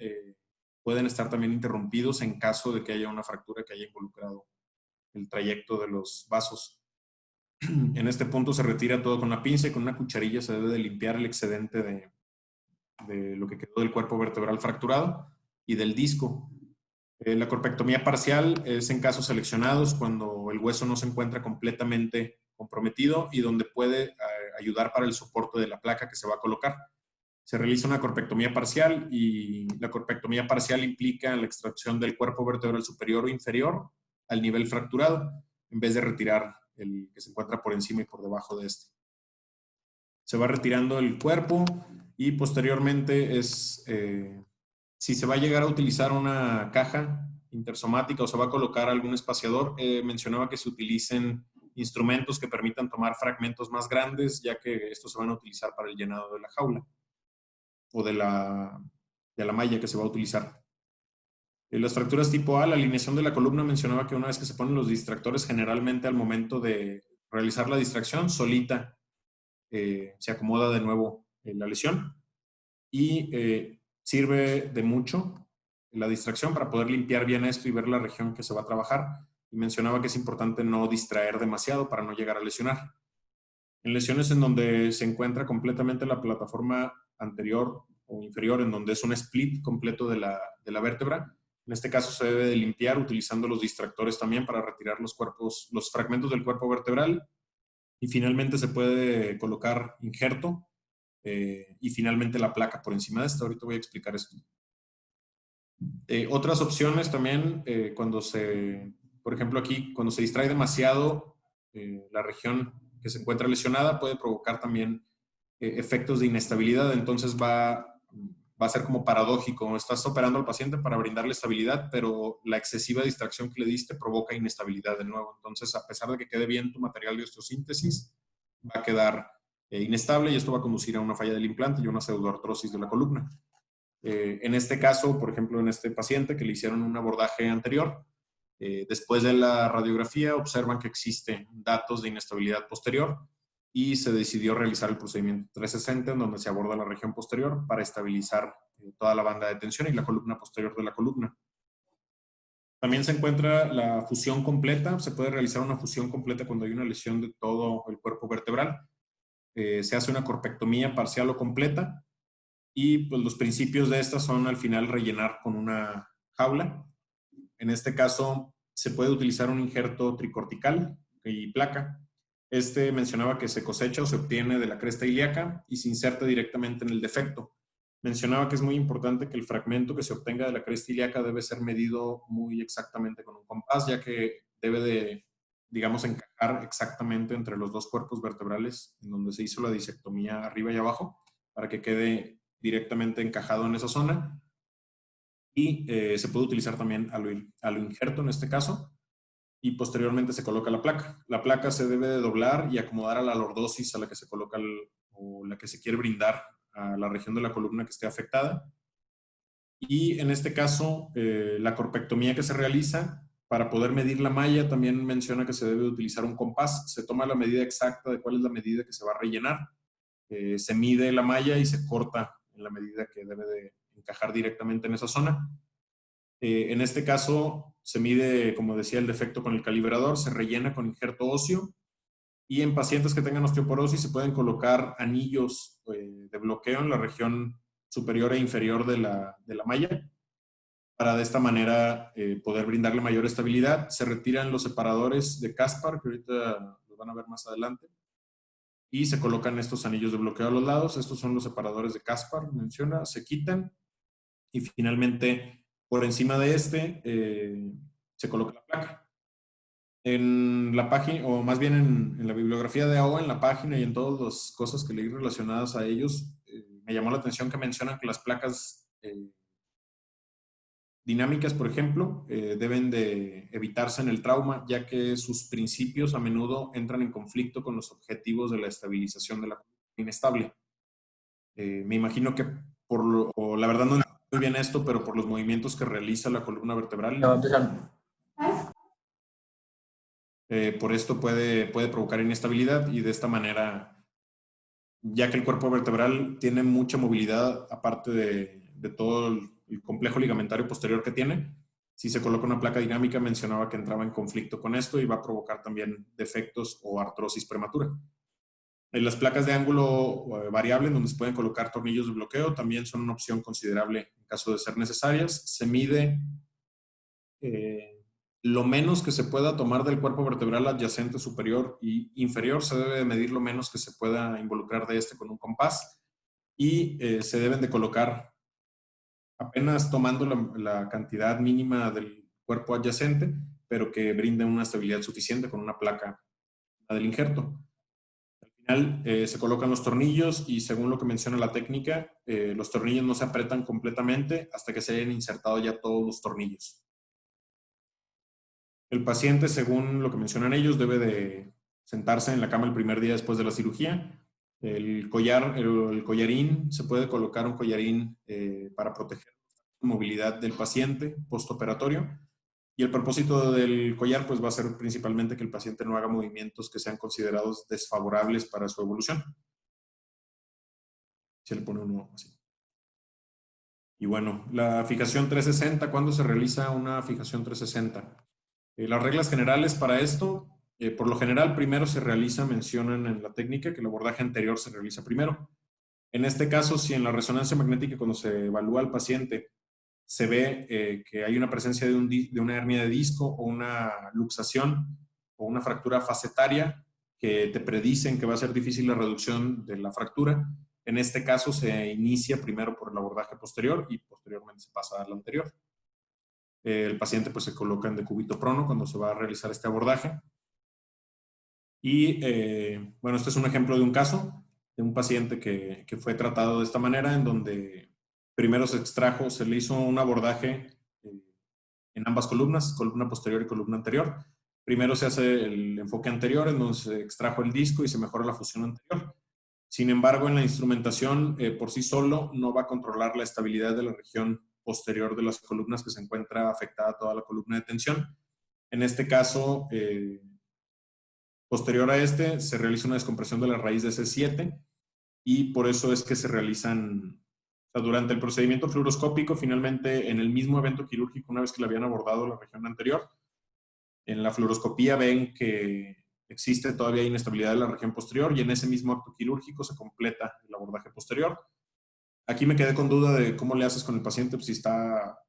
Pueden estar también interrumpidos en caso de que haya una fractura que haya involucrado el trayecto de los vasos. En este punto se retira todo con una pinza y con una cucharilla se debe de limpiar el excedente de lo que quedó del cuerpo vertebral fracturado y del disco. La corpectomía parcial es en casos seleccionados cuando el hueso no se encuentra completamente comprometido y donde puede ayudar para el soporte de la placa que se va a colocar. Se realiza una corpectomía parcial y la corpectomía parcial implica la extracción del cuerpo vertebral superior o inferior al nivel fracturado, en vez de retirar el que se encuentra por encima y por debajo de este. Se va retirando el cuerpo y posteriormente si se va a llegar a utilizar una caja intersomática o se va a colocar algún espaciador, mencionaba que se utilicen instrumentos que permitan tomar fragmentos más grandes, ya que estos se van a utilizar para el llenado de la jaula o de la malla que se va a utilizar. Las fracturas tipo A, la alineación de la columna, mencionaba que una vez que se ponen los distractores, generalmente al momento de realizar la distracción, solita se acomoda de nuevo la lesión y sirve de mucho la distracción para poder limpiar bien esto y ver la región que se va a trabajar. Y mencionaba que es importante no distraer demasiado para no llegar a lesionar. En lesiones en donde se encuentra completamente la plataforma anterior o inferior, en donde es un split completo de la vértebra, en este caso se debe de limpiar utilizando los distractores también para retirar los fragmentos del cuerpo vertebral y finalmente se puede colocar injerto y finalmente la placa por encima de esta. Ahorita voy a explicar esto. Otras opciones también, por ejemplo aquí, cuando se distrae demasiado la región que se encuentra lesionada, puede provocar también efectos de inestabilidad, entonces va a ser como paradójico. Estás operando al paciente para brindarle estabilidad, pero la excesiva distracción que le diste provoca inestabilidad de nuevo. Entonces, a pesar de que quede bien tu material de osteosíntesis, va a quedar inestable y esto va a conducir a una falla del implante y una pseudoartrosis de la columna. En este caso, por ejemplo, en este paciente que le hicieron un abordaje anterior, después de la radiografía observan que existen datos de inestabilidad posterior y se decidió realizar el procedimiento 360 en donde se aborda la región posterior para estabilizar toda la banda de tensión y la columna posterior de la columna. También se encuentra la fusión completa. Se puede realizar una fusión completa cuando hay una lesión de todo el cuerpo vertebral. Se hace una corpectomía parcial o completa y pues, los principios de esta son al final rellenar con una jaula. En este caso se puede utilizar un injerto tricortical y placa. Este mencionaba que se cosecha o se obtiene de la cresta ilíaca y se inserta directamente en el defecto. Mencionaba que es muy importante que el fragmento que se obtenga de la cresta ilíaca debe ser medido muy exactamente con un compás, ya que debe de, digamos, encajar exactamente entre los dos cuerpos vertebrales en donde se hizo la disectomía arriba y abajo, para que quede directamente encajado en esa zona. Y se puede utilizar también a lo injerto en este caso, y posteriormente se coloca la placa. La placa se debe de doblar y acomodar a la lordosis a la que se coloca o la que se quiere brindar a la región de la columna que esté afectada. Y en este caso, la corpectomía que se realiza, para poder medir la malla, también menciona que se debe utilizar un compás. Se toma la medida exacta de cuál es la medida que se va a rellenar. Se mide la malla y se corta en la medida que debe de encajar directamente en esa zona. En este caso se mide, como decía, el defecto con el calibrador, se rellena con injerto óseo y en pacientes que tengan osteoporosis se pueden colocar anillos de bloqueo en la región superior e inferior de la malla para de esta manera poder brindarle mayor estabilidad. Se retiran los separadores de Caspar, que ahorita los van a ver más adelante, y se colocan estos anillos de bloqueo a los lados. Estos son los separadores de Caspar, menciona, se quitan y finalmente por encima de se coloca la placa. En la página, o más bien en la bibliografía de AO, en la página y en todas las cosas que leí relacionadas a ellos, me llamó la atención que mencionan que las placas dinámicas, por ejemplo, deben de evitarse en el trauma, ya que sus principios a menudo entran en conflicto con los objetivos de la estabilización de la columna inestable. Me imagino que o la verdad no entiendo muy bien esto, pero por los movimientos que realiza la columna vertebral, por esto puede provocar inestabilidad, y de esta manera, ya que el cuerpo vertebral tiene mucha movilidad, aparte de todo el complejo ligamentario posterior que tiene, si se coloca una placa dinámica, mencionaba que entraba en conflicto con esto y va a provocar también defectos o artrosis prematura. Las placas de ángulo variable, donde se pueden colocar tornillos de bloqueo, también son una opción considerable en caso de ser necesarias. Se mide lo menos que se pueda tomar del cuerpo vertebral adyacente, superior y inferior. Se debe de medir lo menos que se pueda involucrar de este con un compás, y se deben de colocar apenas tomando la cantidad mínima del cuerpo adyacente, pero que brinde una estabilidad suficiente con una placa del injerto. Al final se colocan los tornillos y, según lo que menciona la técnica, los tornillos no se apretan completamente hasta que se hayan insertado ya todos los tornillos. El paciente, según lo que mencionan ellos, debe de sentarse en la cama el primer día después de la cirugía. El collarín, se puede colocar un collarín para proteger la movilidad del paciente postoperatorio. Y el propósito del collar pues va a ser principalmente que el paciente no haga movimientos que sean considerados desfavorables para su evolución. Se le pone uno así. Y bueno, la fijación 360, ¿cuándo se realiza una fijación 360? Las reglas generales para esto, por lo general, primero se realiza, mencionan en la técnica, que el abordaje anterior se realiza primero. En este caso, si en la resonancia magnética, cuando se evalúa al paciente, se ve que hay una presencia de una hernia de disco o una luxación o una fractura facetaria que te predicen que va a ser difícil la reducción de la fractura, en este caso se inicia primero por el abordaje posterior y posteriormente se pasa al anterior. El paciente pues se coloca en decúbito prono cuando se va a realizar este abordaje. Y bueno, este es un ejemplo de un caso de un paciente que fue tratado de esta manera, en donde primero se le hizo un abordaje en ambas columnas, columna posterior y columna anterior. Primero se hace el enfoque anterior, en donde se extrajo el disco y se mejora la fusión anterior. Sin embargo, en la instrumentación por sí solo no va a controlar la estabilidad de la región posterior de las columnas, que se encuentra afectada toda la columna de tensión. En este caso, posterior a este, se realiza una descompresión de la raíz de C7, y por eso es que se realizan, o sea, durante el procedimiento fluoroscópico, finalmente en el mismo evento quirúrgico, una vez que le habían abordado la región anterior, en la fluoroscopía ven que existe todavía inestabilidad de la región posterior, y en ese mismo acto quirúrgico se completa el abordaje posterior. Aquí me quedé con duda de cómo le haces con el paciente, pues si está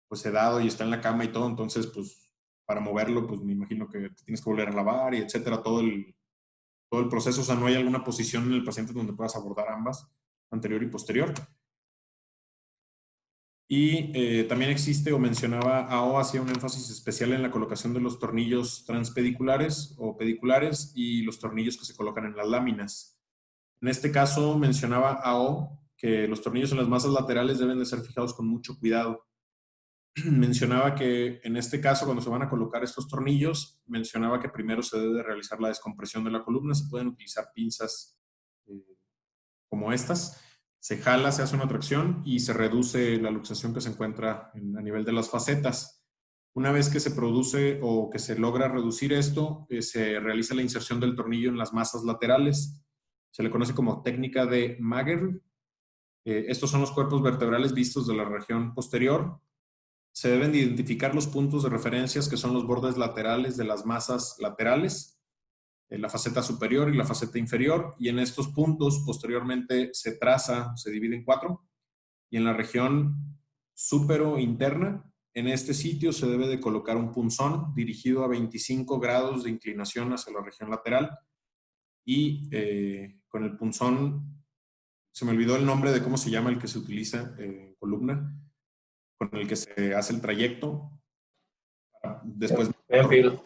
pues sedado y está en la cama y todo, entonces pues para moverlo pues me imagino que te tienes que volver a lavar y etcétera, todo el proceso. O sea, no hay alguna posición en el paciente donde puedas abordar ambas, anterior y posterior. Y también existe, o mencionaba, AO hacía un énfasis especial en la colocación de los tornillos transpediculares o pediculares y los tornillos que se colocan en las láminas. En este caso mencionaba AO que los tornillos en las masas laterales deben de ser fijados con mucho cuidado. Mencionaba que en este caso, cuando se van a colocar estos tornillos, mencionaba que primero se debe de realizar la descompresión de la columna. Se pueden utilizar pinzas como estas. Se jala, se hace una tracción y se reduce la luxación que se encuentra a nivel de las facetas. Una vez que se produce o que se logra reducir esto, se realiza la inserción del tornillo en las masas laterales. Se le conoce como técnica de Mager. Estos son los cuerpos vertebrales vistos de la región posterior. Se deben de identificar los puntos de referencias, que son los bordes laterales de las masas laterales, la faceta superior y la faceta inferior, y en estos puntos posteriormente se traza, se divide en 4, y en la región supero interna, en este sitio se debe de colocar un punzón dirigido a 25 grados de inclinación hacia la región lateral, y con el punzón, se me olvidó el nombre de cómo se llama el que se utiliza en columna, con el que se hace el trayecto. Después Penfield.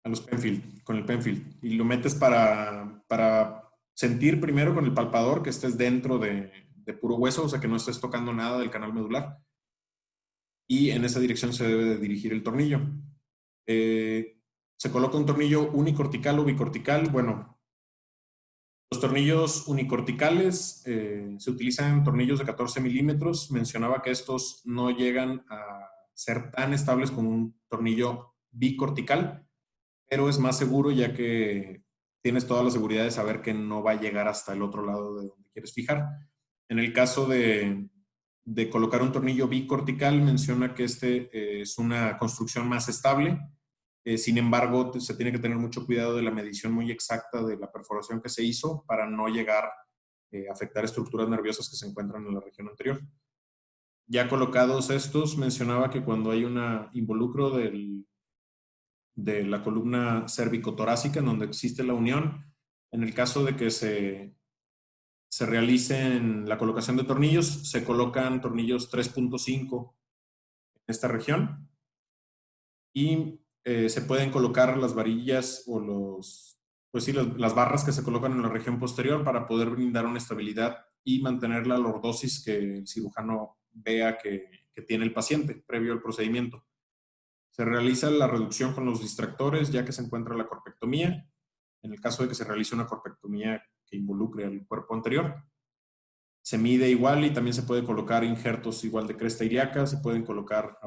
A los Penfield, con el Penfield. Y lo metes para sentir primero con el palpador que estés dentro de puro hueso, o sea, que no estés tocando nada del canal medular. y en esa dirección se debe de dirigir el tornillo. Se coloca un tornillo unicortical o bicortical. Bueno, los tornillos unicorticales se utilizan tornillos de 14 milímetros. Mencionaba que estos no llegan a ser tan estables como un tornillo bicortical, pero es más seguro ya que tienes toda la seguridad de saber que no va a llegar hasta el otro lado de donde quieres fijar. En el caso de colocar un tornillo bicortical, menciona que es una construcción más estable. Sin embargo, se tiene que tener mucho cuidado de la medición muy exacta de la perforación que se hizo para no llegar a afectar estructuras nerviosas que se encuentran en la región anterior. Ya colocados estos, mencionaba que cuando hay un involucro de la columna cérvico-torácica, en donde existe la unión, en el caso de que se realice la colocación de tornillos, se colocan tornillos 3.5 en esta región y se pueden colocar las varillas o pues sí, las barras que se colocan en la región posterior para poder brindar una estabilidad y mantener la lordosis que el cirujano vea que tiene el paciente previo al procedimiento. Se realiza la reducción con los distractores ya que se encuentra la corpectomía. En el caso de que se realice una corpectomía que involucre al cuerpo anterior, se mide igual y también se puede colocar injertos igual de cresta ilíaca, se pueden colocar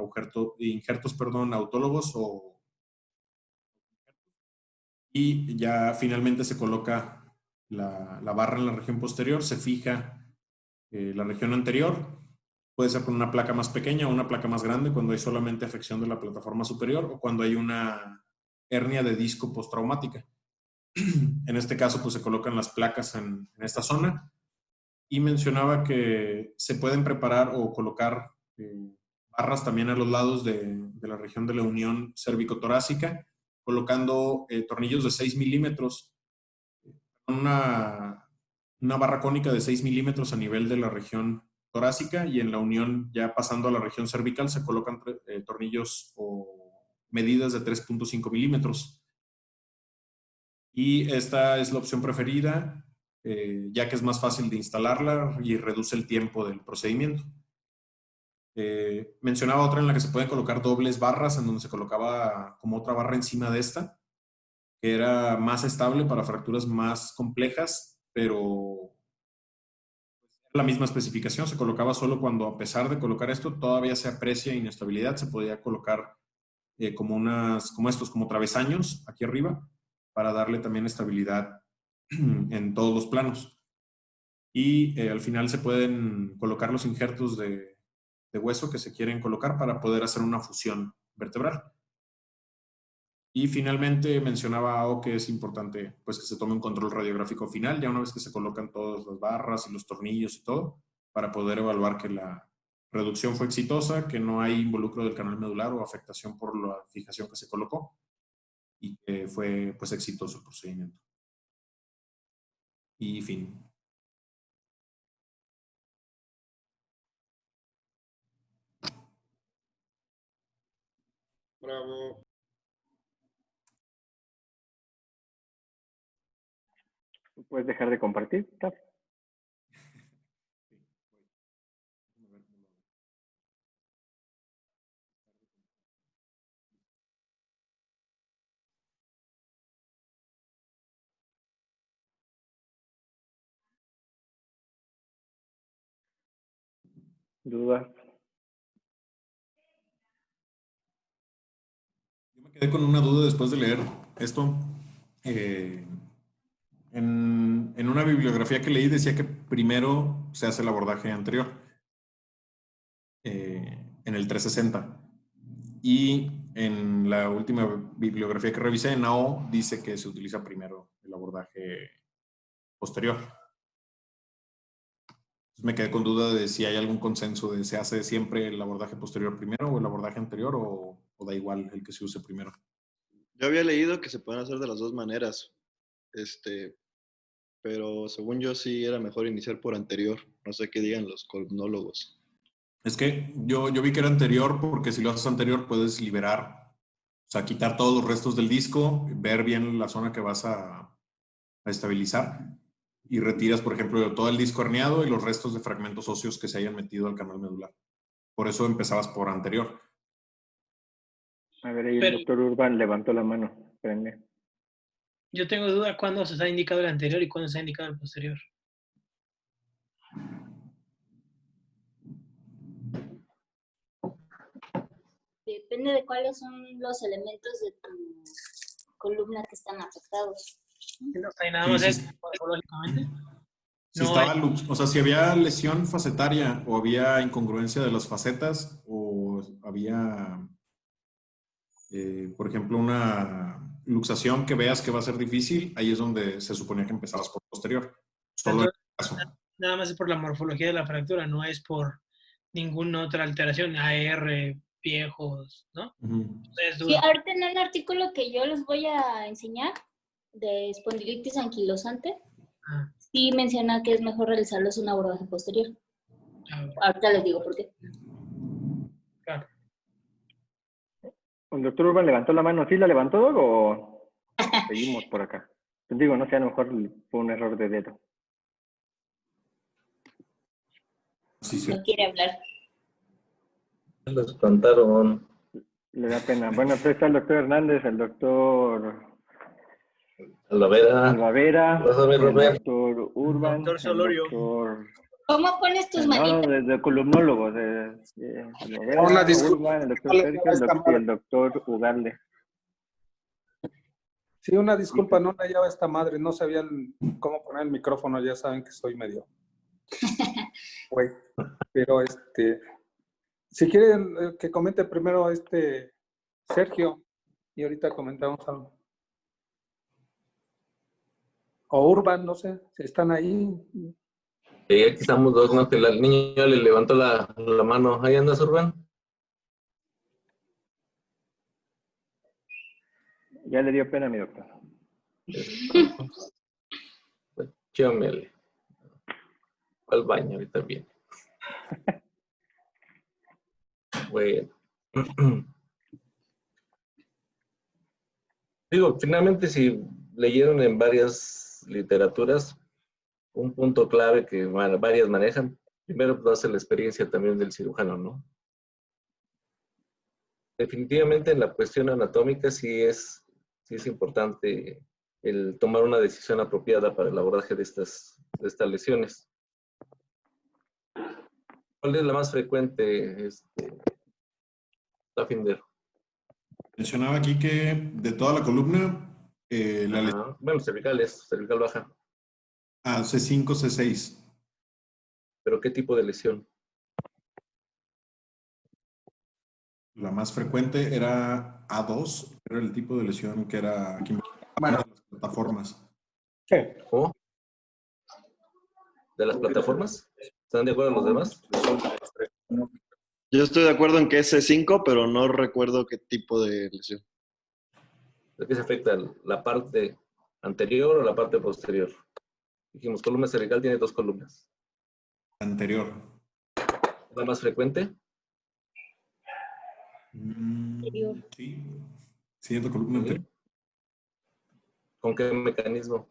injertos autólogos y ya finalmente se coloca la barra en la región posterior, se fija la región anterior, puede ser con una placa más pequeña o una placa más grande cuando hay solamente afección de la plataforma superior o cuando hay una hernia de disco postraumática. En este caso, pues se colocan las placas en esta zona y mencionaba que se pueden preparar o colocar barras también a los lados de la región de la unión cérvico-torácica, colocando tornillos de 6 milímetros, una barra cónica de 6 milímetros a nivel de la región torácica y en la unión, ya pasando a la región cervical, se colocan tornillos o medidas de 3.5 milímetros. Y esta es la opción preferida, ya que es más fácil de instalarla y reduce el tiempo del procedimiento. Mencionaba otra en la que se pueden colocar dobles barras, en donde se colocaba como otra barra encima de esta, que era más estable para fracturas más complejas, pero la misma especificación, se colocaba solo cuando, a pesar de colocar esto, todavía se aprecia inestabilidad, se podía colocar como travesaños aquí arriba, para darle también estabilidad en todos los planos. Y al final se pueden colocar los injertos de hueso que se quieren colocar para poder hacer una fusión vertebral. Y finalmente mencionaba que es importante pues, que se tome un control radiográfico final, ya una vez que se colocan todas las barras y los tornillos y todo, para poder evaluar que la reducción fue exitosa, que no hay involucro del canal medular o afectación por la fijación que se colocó y que fue pues, exitoso el procedimiento. Y fin. Bravo. ¿Puedes dejar de compartir, Taf? ¿Dudas? Yo me quedé con una duda después de leer esto. En una bibliografía que leí decía que primero se hace el abordaje anterior en el 360 y en la última bibliografía que revisé en AO dice que se utiliza primero el abordaje posterior. Entonces me quedé con duda de si hay algún consenso de se hace siempre el abordaje posterior primero o el abordaje anterior o da igual el que se use primero. Yo había leído que se pueden hacer de las dos maneras, pero según yo sí era mejor iniciar por anterior. No sé qué digan los columnólogos. Es que yo vi que era anterior porque si lo haces anterior puedes liberar, o sea, quitar todos los restos del disco, ver bien la zona que vas a estabilizar y retiras, por ejemplo, todo el disco herniado y los restos de fragmentos óseos que se hayan metido al canal medular. Por eso empezabas por anterior. A ver, ahí el Pero- doctor Urban levantó la mano. Espérenme. Yo tengo duda cuándo se ha indicado el anterior y cuándo se ha indicado el posterior. Depende de cuáles son los elementos de tu columna que están afectados. No está ahí nada Sí, más sí. es morfológicamente. Si No estaba, hay- o sea, si había lesión facetaria o había incongruencia de las facetas o había, por ejemplo, una luxación que veas que va a ser difícil, ahí es donde se suponía que empezabas por posterior. Solo en Entonces, el caso. nada más es por la morfología de la fractura, no es por ninguna otra alteración, AR, viejos, ¿no? Ujú. Es Sí, duda. ahorita en el artículo que yo les voy a enseñar de espondilitis anquilosante, Ah, sí menciona que es mejor realizarlos un abordaje posterior. ah, Ahorita les digo por qué. claro. ¿El doctor Urban levantó la mano? ¿Sí la levantó, Doc, o seguimos por acá? Pues digo, no sé, a lo mejor fue un error de dedo. Sí, sí. No quiere hablar. Lo espantaron. Le da pena. Bueno, pues está el doctor Hernández, el doctor Talavera. Albavera, Vas a ver, el Robert. doctor Urban, Doctor Solorio. el doctor... ¿Cómo pones tus No, manitas? de columnólogos. Albavera, Una disculpa, Urban, el doctor no le Sergio daba esta y madre. el doctor Ugalde. Sí, una disculpa, no le hallaba esta madre, no sabían cómo poner el micrófono, ya saben que soy medio güey. Pero si quieren que comente primero Sergio y ahorita comentamos algo. O Urban, no sé, si están ahí. Y aquí estamos dos, ¿no? Que el niño le levantó la mano. ¿Ahí andas, Urban? Ya le dio pena a mi doctor. Chíamele. Al baño, ahorita viene. Bueno. Digo, finalmente si leyeron en varias literaturas, un punto clave que varias manejan, primero pues, va a ser la experiencia también del cirujano, ¿no? Definitivamente en la cuestión anatómica sí es importante el tomar una decisión apropiada para el abordaje de estas lesiones. ¿Cuál es la más frecuente, Tafinder? Mencionaba aquí que de toda la columna, la lesión Bueno, cervical baja. C5, C6. ¿Pero qué tipo de lesión? La más frecuente era A2, era el tipo de lesión que era aquí en las plataformas. ¿Qué? ¿Cómo? ¿De las plataformas? ¿Están de acuerdo los demás? Yo estoy de acuerdo en que es C5, pero no recuerdo qué tipo de lesión. ¿De qué se afecta? ¿La parte anterior o la parte posterior? Dijimos, columna cervical tiene dos columnas. Anterior. ¿La más frecuente? Anterior. Sí. Siguiente columna anterior. ¿Con qué mecanismo?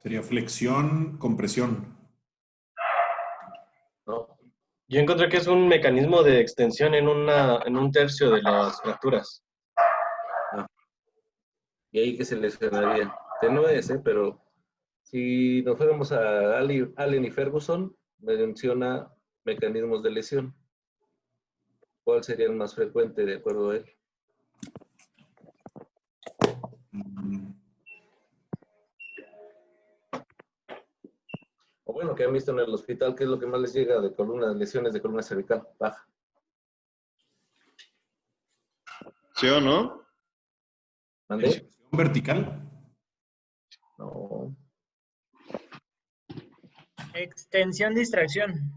Sería flexión, compresión. ¿No? Yo encontré que es un mecanismo de extensión en un tercio de las fracturas. ¿Y ahí qué se lesionaría? Que no es, pero si nos fuéramos a Allen y Ferguson, menciona mecanismos de lesión. ¿Cuál sería el más frecuente de acuerdo a él? O bueno, que han visto en el hospital, ¿qué es lo que más les llega de lesiones de columna cervical baja? ¿Sí o no? ¿Mandé? Extensión vertical. No. Extensión, distracción.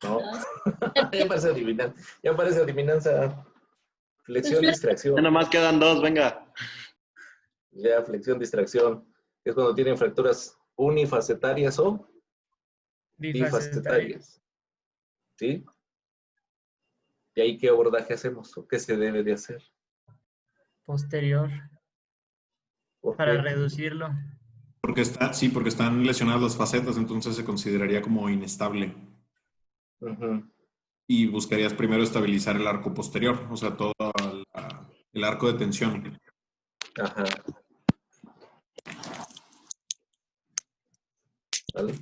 No. Ya parece adivinanza. Ya parece adivinanza. Flexión, Ya distracción. nomás quedan dos, venga. Ya, flexión, distracción. Es cuando tienen fracturas unifacetarias o bifacetarias. ¿Sí? ¿Y ahí qué abordaje hacemos o qué se debe de hacer? Posterior. ¿Por Para qué? reducirlo. Porque están lesionadas las facetas, entonces se consideraría como inestable. Ujú. Y buscarías primero estabilizar el arco posterior, o sea, todo el arco de tensión. Ajá. ¿Vale?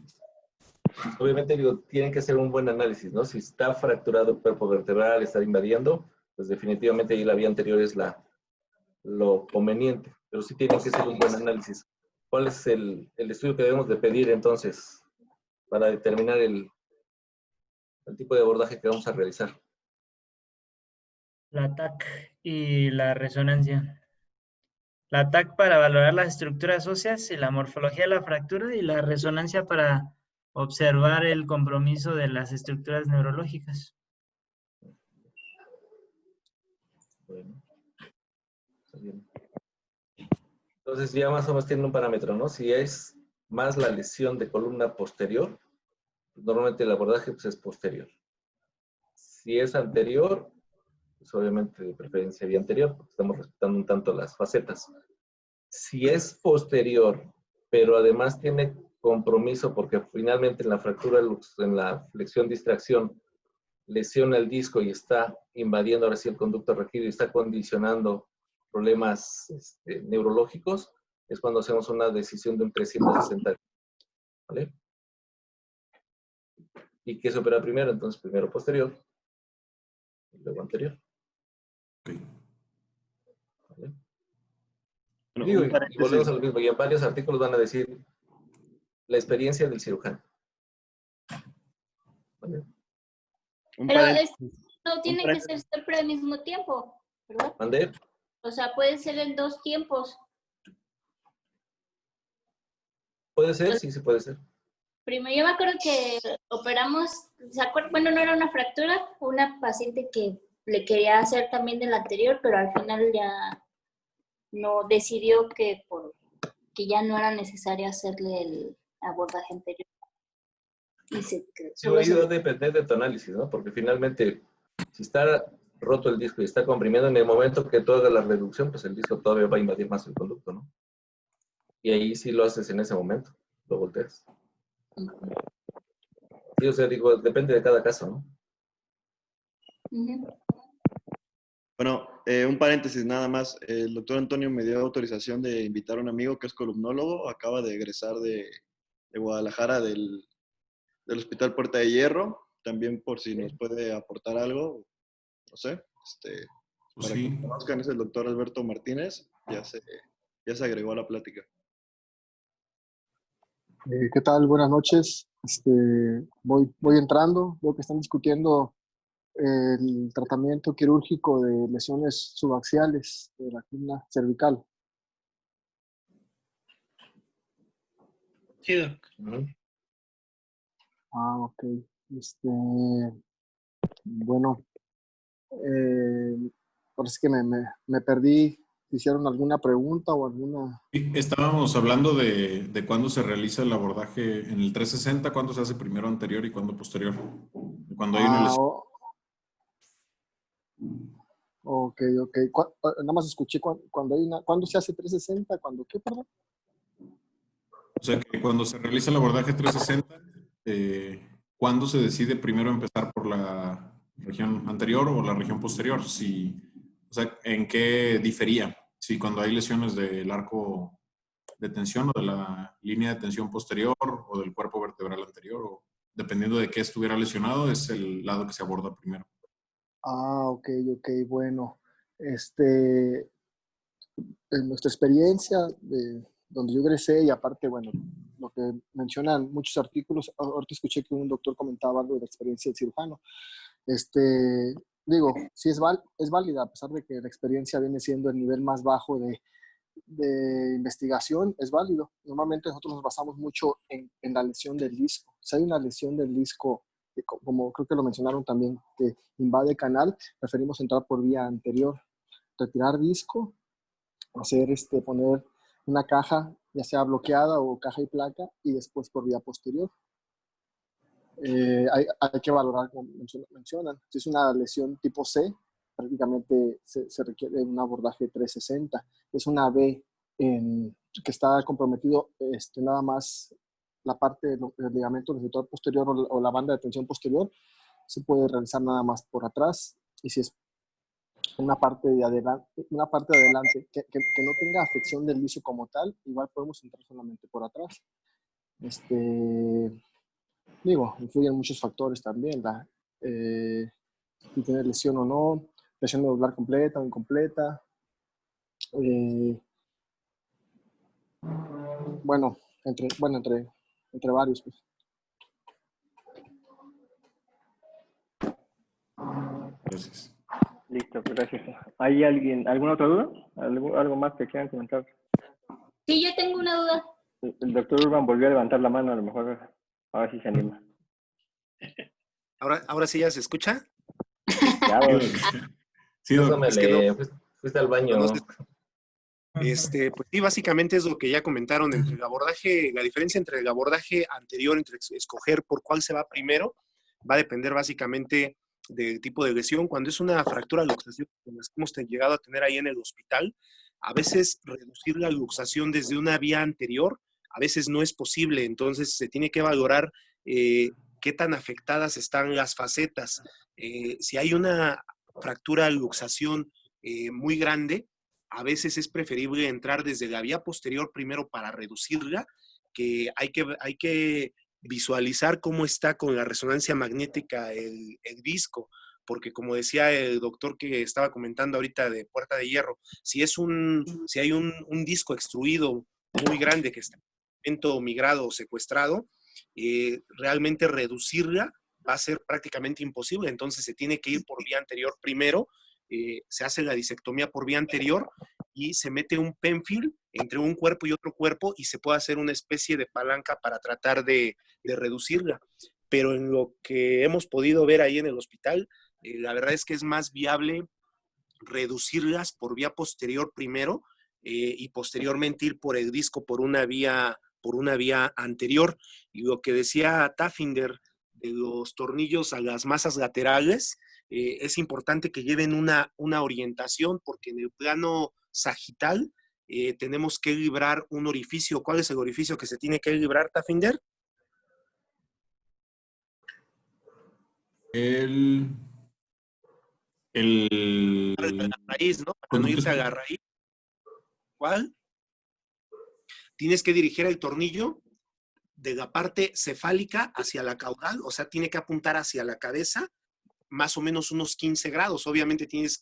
Obviamente, digo, tienen que hacer un buen análisis, ¿no? Si está fracturado el cuerpo vertebral, está invadiendo, pues definitivamente ahí la vía anterior es lo conveniente, pero sí tienen que hacer un buen análisis. ¿Cuál es el estudio que debemos de pedir entonces para determinar el tipo de abordaje que vamos a realizar? La TAC y la resonancia. La TAC para valorar las estructuras óseas y la morfología de la fractura, y la resonancia para observar el compromiso de las estructuras neurológicas. Bueno, está bien. Entonces ya más o menos tiene un parámetro, ¿no? Si es más la lesión de columna posterior, normalmente el abordaje pues, es posterior. Si es anterior, pues obviamente de preferencia vía anterior, porque estamos respetando un tanto las facetas. Si es posterior, pero además tiene compromiso, porque finalmente en la fractura, en la flexión distracción, lesiona el disco y está invadiendo ahora sí el conducto raquídeo y está condicionando problemas neurológicos, es cuando hacemos una decisión de un 360. ¿Vale? ¿Y qué se opera primero? Entonces, primero posterior y luego anterior. Okay. ¿Vale? Bueno, Digo, un y paréntesis. volvemos a lo mismo, y en varios artículos van a decir la experiencia del cirujano. ¿Vale? Un Pero paréntesis. no tiene que ser siempre al mismo tiempo, ¿verdad? ¿Mande? O sea, puede ser en 2 tiempos. ¿Puede ser? Sí, sí puede ser. Primero, yo me acuerdo que operamos, ¿se acuerdan? Bueno, no era una fractura, una paciente que le quería hacer también del anterior, pero al final ya no decidió que ya no era necesario hacerle el abordaje anterior. Y Solo ahí va a depender de tu análisis, ¿no? Porque finalmente, si está roto el disco y está comprimiendo, en el momento que tú hagas la reducción, pues el disco todavía va a invadir más el conducto, ¿no? Y ahí sí lo haces en ese momento, lo volteas. Sí, o sea, digo, depende de cada caso, ¿no? Bueno, un paréntesis nada más. El doctor Antonio me dio autorización de invitar a un amigo que es columnólogo, acaba de egresar de Guadalajara del Hospital Puerta de Hierro, también por si nos puede aportar algo, no sé, Pues para sí. que conozcan, es el doctor Alberto Martínez, ya se agregó a la plática. ¿Qué tal? Buenas noches. Voy entrando, veo que están discutiendo el tratamiento quirúrgico de lesiones subaxiales de la columna cervical. Sí, doc. Ah, ok. Bueno, parece que me perdí. ¿Hicieron alguna pregunta o alguna? Sí, estábamos hablando de cuándo se realiza el abordaje en el 360, cuándo se hace primero anterior y cuándo posterior. Cuando hay una lesión. Ok. Nada más escuché cuando hay una. ¿Cuándo se hace 360? ¿Cuándo qué, perdón? O sea, que cuando se realiza el abordaje 360, ¿cuándo se decide primero empezar por la región anterior o la región posterior? O sea, ¿en qué difería? Si cuando hay lesiones del arco de tensión o de la línea de tensión posterior o del cuerpo vertebral anterior, o dependiendo de qué estuviera lesionado, es el lado que se aborda primero. Ah, ok, bueno. En nuestra experiencia, donde yo egresé, y aparte, bueno, lo que mencionan muchos artículos, ahorita escuché que un doctor comentaba algo de la experiencia del cirujano. Digo, sí es válida, a pesar de que la experiencia viene siendo el nivel más bajo de investigación, es válido. Normalmente nosotros nos basamos mucho en la lesión del disco. Si hay una lesión del disco, como creo que lo mencionaron también, que invade canal, preferimos entrar por vía anterior, retirar disco, poner una caja, ya sea bloqueada o caja y placa, y después por vía posterior. Hay que valorar, como mencionan, si es una lesión tipo C, prácticamente se requiere un abordaje 360. Es una B en que está comprometido nada más la parte del ligamento receptor posterior o la banda de tensión posterior, se puede realizar nada más por atrás. Y si es una parte de adelante que no tenga afección del liso como tal, igual podemos entrar solamente por atrás. Influyen muchos factores también, si tiene lesión o no, lesión medular completa o incompleta. Entre varios, pues. Gracias. Listo, gracias. ¿Hay alguna otra duda? ¿Algo más que quieran comentar? Sí, yo tengo una duda. El doctor Urban volvió a levantar la mano, a lo mejor ahora sí se anima. ¿Ahora sí ya se escucha? Sí, Es que fuiste al baño. Pues sí, básicamente es lo que ya comentaron entre el abordaje, la diferencia entre el abordaje anterior, entre escoger por cuál se va primero, va a depender básicamente del tipo de lesión. Cuando es una fractura de luxación, como hemos llegado a tener ahí en el hospital, a veces reducir la luxación desde una vía anterior, a veces no es posible, entonces se tiene que valorar qué tan afectadas están las facetas. Si hay una fractura de luxación muy grande, a veces es preferible entrar desde la vía posterior primero para reducirla, que hay que visualizar cómo está con la resonancia magnética el disco, porque como decía el doctor que estaba comentando ahorita de Puerta de Hierro, si hay un disco extruido muy grande que está migrado o secuestrado, realmente reducirla va a ser prácticamente imposible, entonces se tiene que ir por vía anterior primero, se hace la disectomía por vía anterior y se mete un penfill entre un cuerpo y otro cuerpo y se puede hacer una especie de palanca para tratar de reducirla. Pero en lo que hemos podido ver ahí en el hospital, la verdad es que es más viable reducirlas por vía posterior primero y posteriormente ir por el disco por una vía anterior. Y lo que decía Taffinder de los tornillos a las masas laterales, es importante que lleven una orientación, porque en el plano sagital tenemos que librar un orificio. ¿Cuál es el orificio que se tiene que librar, Taffinder? La raíz, ¿no? Para no irse a la raíz. ¿Cuál? Tienes que dirigir el tornillo de la parte cefálica hacia la caudal, o sea, tiene que apuntar hacia la cabeza, más o menos unos 15 grados. Obviamente eso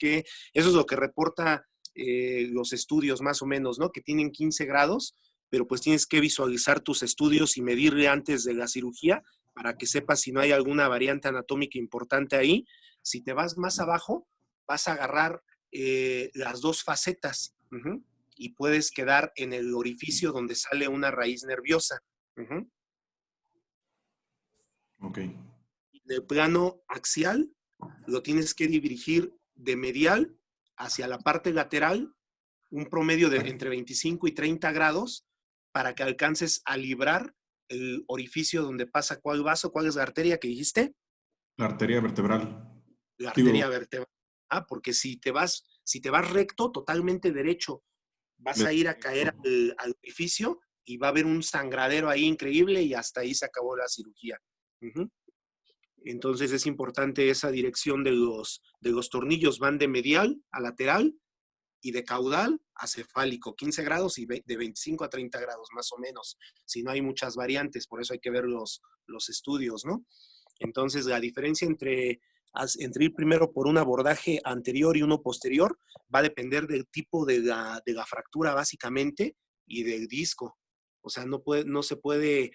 es lo que reporta los estudios más o menos, ¿no? Que tienen 15 grados, pero pues tienes que visualizar tus estudios y medirle antes de la cirugía para que sepas si no hay alguna variante anatómica importante ahí. Si te vas más abajo, vas a agarrar las dos facetas y puedes quedar en el orificio donde sale una raíz nerviosa. Ok. De plano axial, lo tienes que dirigir de medial hacia la parte lateral, un promedio de entre 25 y 30 grados, para que alcances a librar el orificio donde pasa cuál vaso, cuál es la arteria que dijiste. La arteria vertebral. La arteria vertebral. Porque si te vas recto, totalmente derecho, vas a ir a caer al orificio y va a haber un sangradero ahí increíble y hasta ahí se acabó la cirugía. Entonces es importante esa dirección de los tornillos, van de medial a lateral y de caudal a cefálico, 15 grados y de 25 a 30 grados más o menos. Si no hay muchas variantes, por eso hay que ver los estudios, ¿no? Entonces la diferencia entre ir primero por un abordaje anterior y uno posterior va a depender del tipo de la fractura básicamente y del disco. O sea, no se puede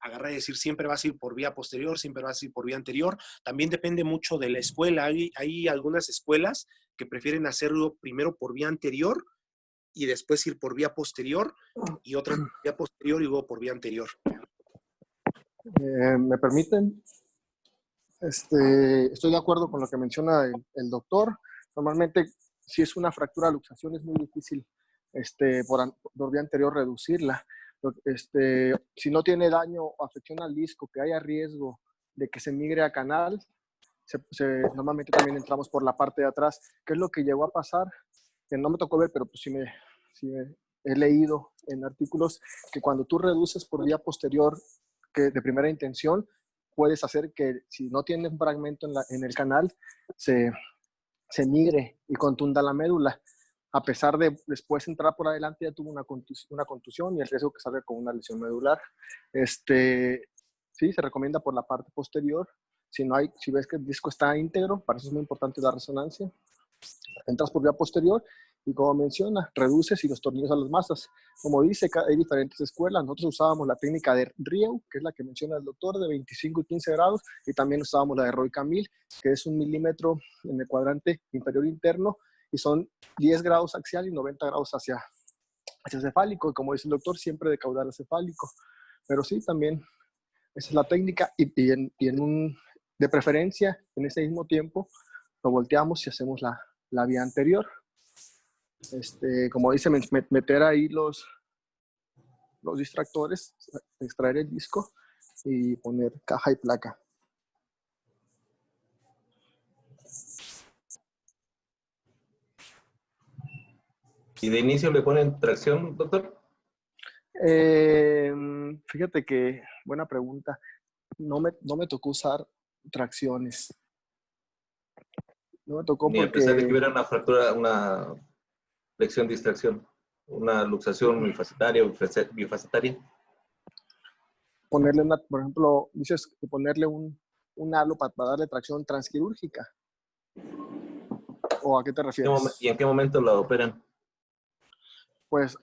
agarrar y decir siempre vas a ir por vía posterior, siempre vas a ir por vía anterior. También depende mucho de la escuela. Hay algunas escuelas que prefieren hacerlo primero por vía anterior y después ir por vía posterior, y otras por vía posterior y luego por vía anterior. ¿Me permiten? Estoy de acuerdo con lo que menciona el doctor. Normalmente, si es una fractura de luxación, es muy difícil por vía anterior reducirla. Si no tiene daño o afección al disco, que haya riesgo de que se migre a canal, normalmente también entramos por la parte de atrás. ¿Qué es lo que llegó a pasar? Que no me tocó ver, pero pues sí me he leído en artículos que cuando tú reduces por vía posterior que de primera intención, puedes hacer que si no tiene un fragmento en el canal, se migre y contunda la médula. A pesar de después entrar por adelante, ya tuvo una contusión y el riesgo que salga con una lesión medular. Sí, se recomienda por la parte posterior. Si ves que el disco está íntegro, para eso es muy importante la resonancia. Entras por vía posterior y, como menciona, reduces y los tornillos a las masas. Como dice, hay diferentes escuelas. Nosotros usábamos la técnica de Rieu, que es la que menciona el doctor, de 25 y 15 grados, y también usábamos la de Roy Camille, que es 1 milímetro en el cuadrante inferior interno, y son 10 grados axial y 90 grados hacia cefálico, y como dice el doctor, siempre de caudal a cefálico. Pero sí, también esa es la técnica, de preferencia, en ese mismo tiempo, lo volteamos y hacemos la vía anterior. Como dice, meter ahí los distractores, extraer el disco y poner caja y placa. ¿Y de inicio le ponen tracción, doctor? Fíjate que, buena pregunta. No me tocó usar tracciones. No me tocó Ni porque... a pesar de que hubiera una fractura, una flexión distracción, una luxación unifacetaria o bifacetaria. Ponerle por ejemplo, dices que ponerle un halo para darle tracción transquirúrgica. ¿O a qué te refieres? ¿Y en qué momento la operan? Pues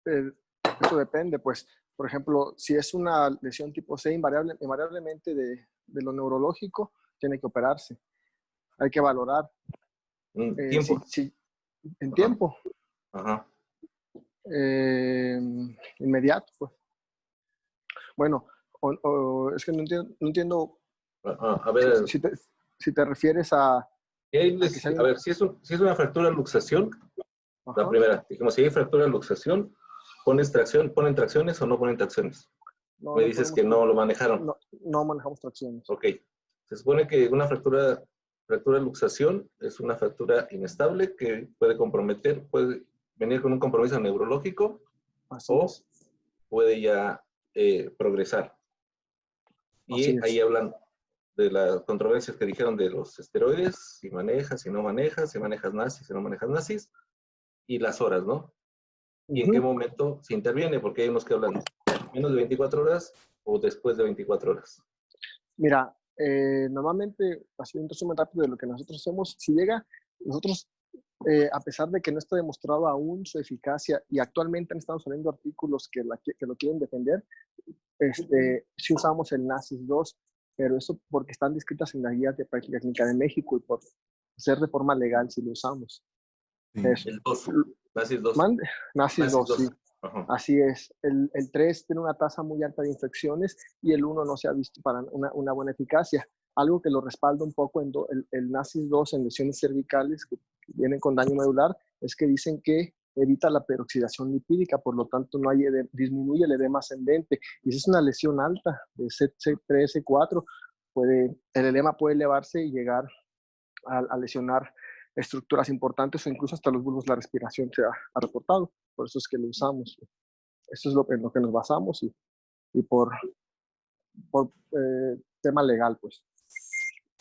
eso depende, pues, por ejemplo, si es una lesión tipo C, invariablemente de lo neurológico, tiene que operarse. Hay que valorar. ¿Tiempo? En tiempo. Ajá. Inmediato, pues. Bueno, es que no entiendo. A ver. Si te refieres a ver, si es una fractura luxación, la primera, dijimos, si hay fractura luxación, ¿ponen tracciones o no ponen tracciones? No, me dices que no lo manejaron. No manejamos tracciones. Ok. Se supone que una fractura luxación es una fractura inestable que puede venir con un compromiso neurológico puede ya progresar. Y ahí hablan de las controversias que dijeron de los esteroides, si manejas, si no manejas, si manejas nazis, si no manejas nazis, y las horas, ¿no? Y en qué momento se interviene, porque hay unos que hablan menos de 24 horas o después de 24 horas. Mira, normalmente, así un resumen rápido de lo que nosotros hacemos, si llega, nosotros, a pesar de que no está demostrado aún su eficacia, y actualmente han estado saliendo artículos que lo quieren defender, sí usamos el NACIS 2, pero eso porque están descritas en las guías de práctica clínica de México y por ser de forma legal si lo usamos. El 2, NACIS 2. NACIS 2, sí. Ajá. Así es. El 3 tiene una tasa muy alta de infecciones y el 1 no se ha visto para una buena eficacia. Algo que lo respalda un poco el NACIS 2 en lesiones cervicales que vienen con daño medular es que dicen que evita la peroxidación lipídica, por lo tanto disminuye el edema ascendente. Y si es una lesión alta de C3, C4, el edema puede elevarse y llegar a lesionar estructuras importantes o incluso hasta los bulbos de la respiración se ha reportado. Por eso es que lo usamos. Eso es en lo que nos basamos y por tema legal, pues.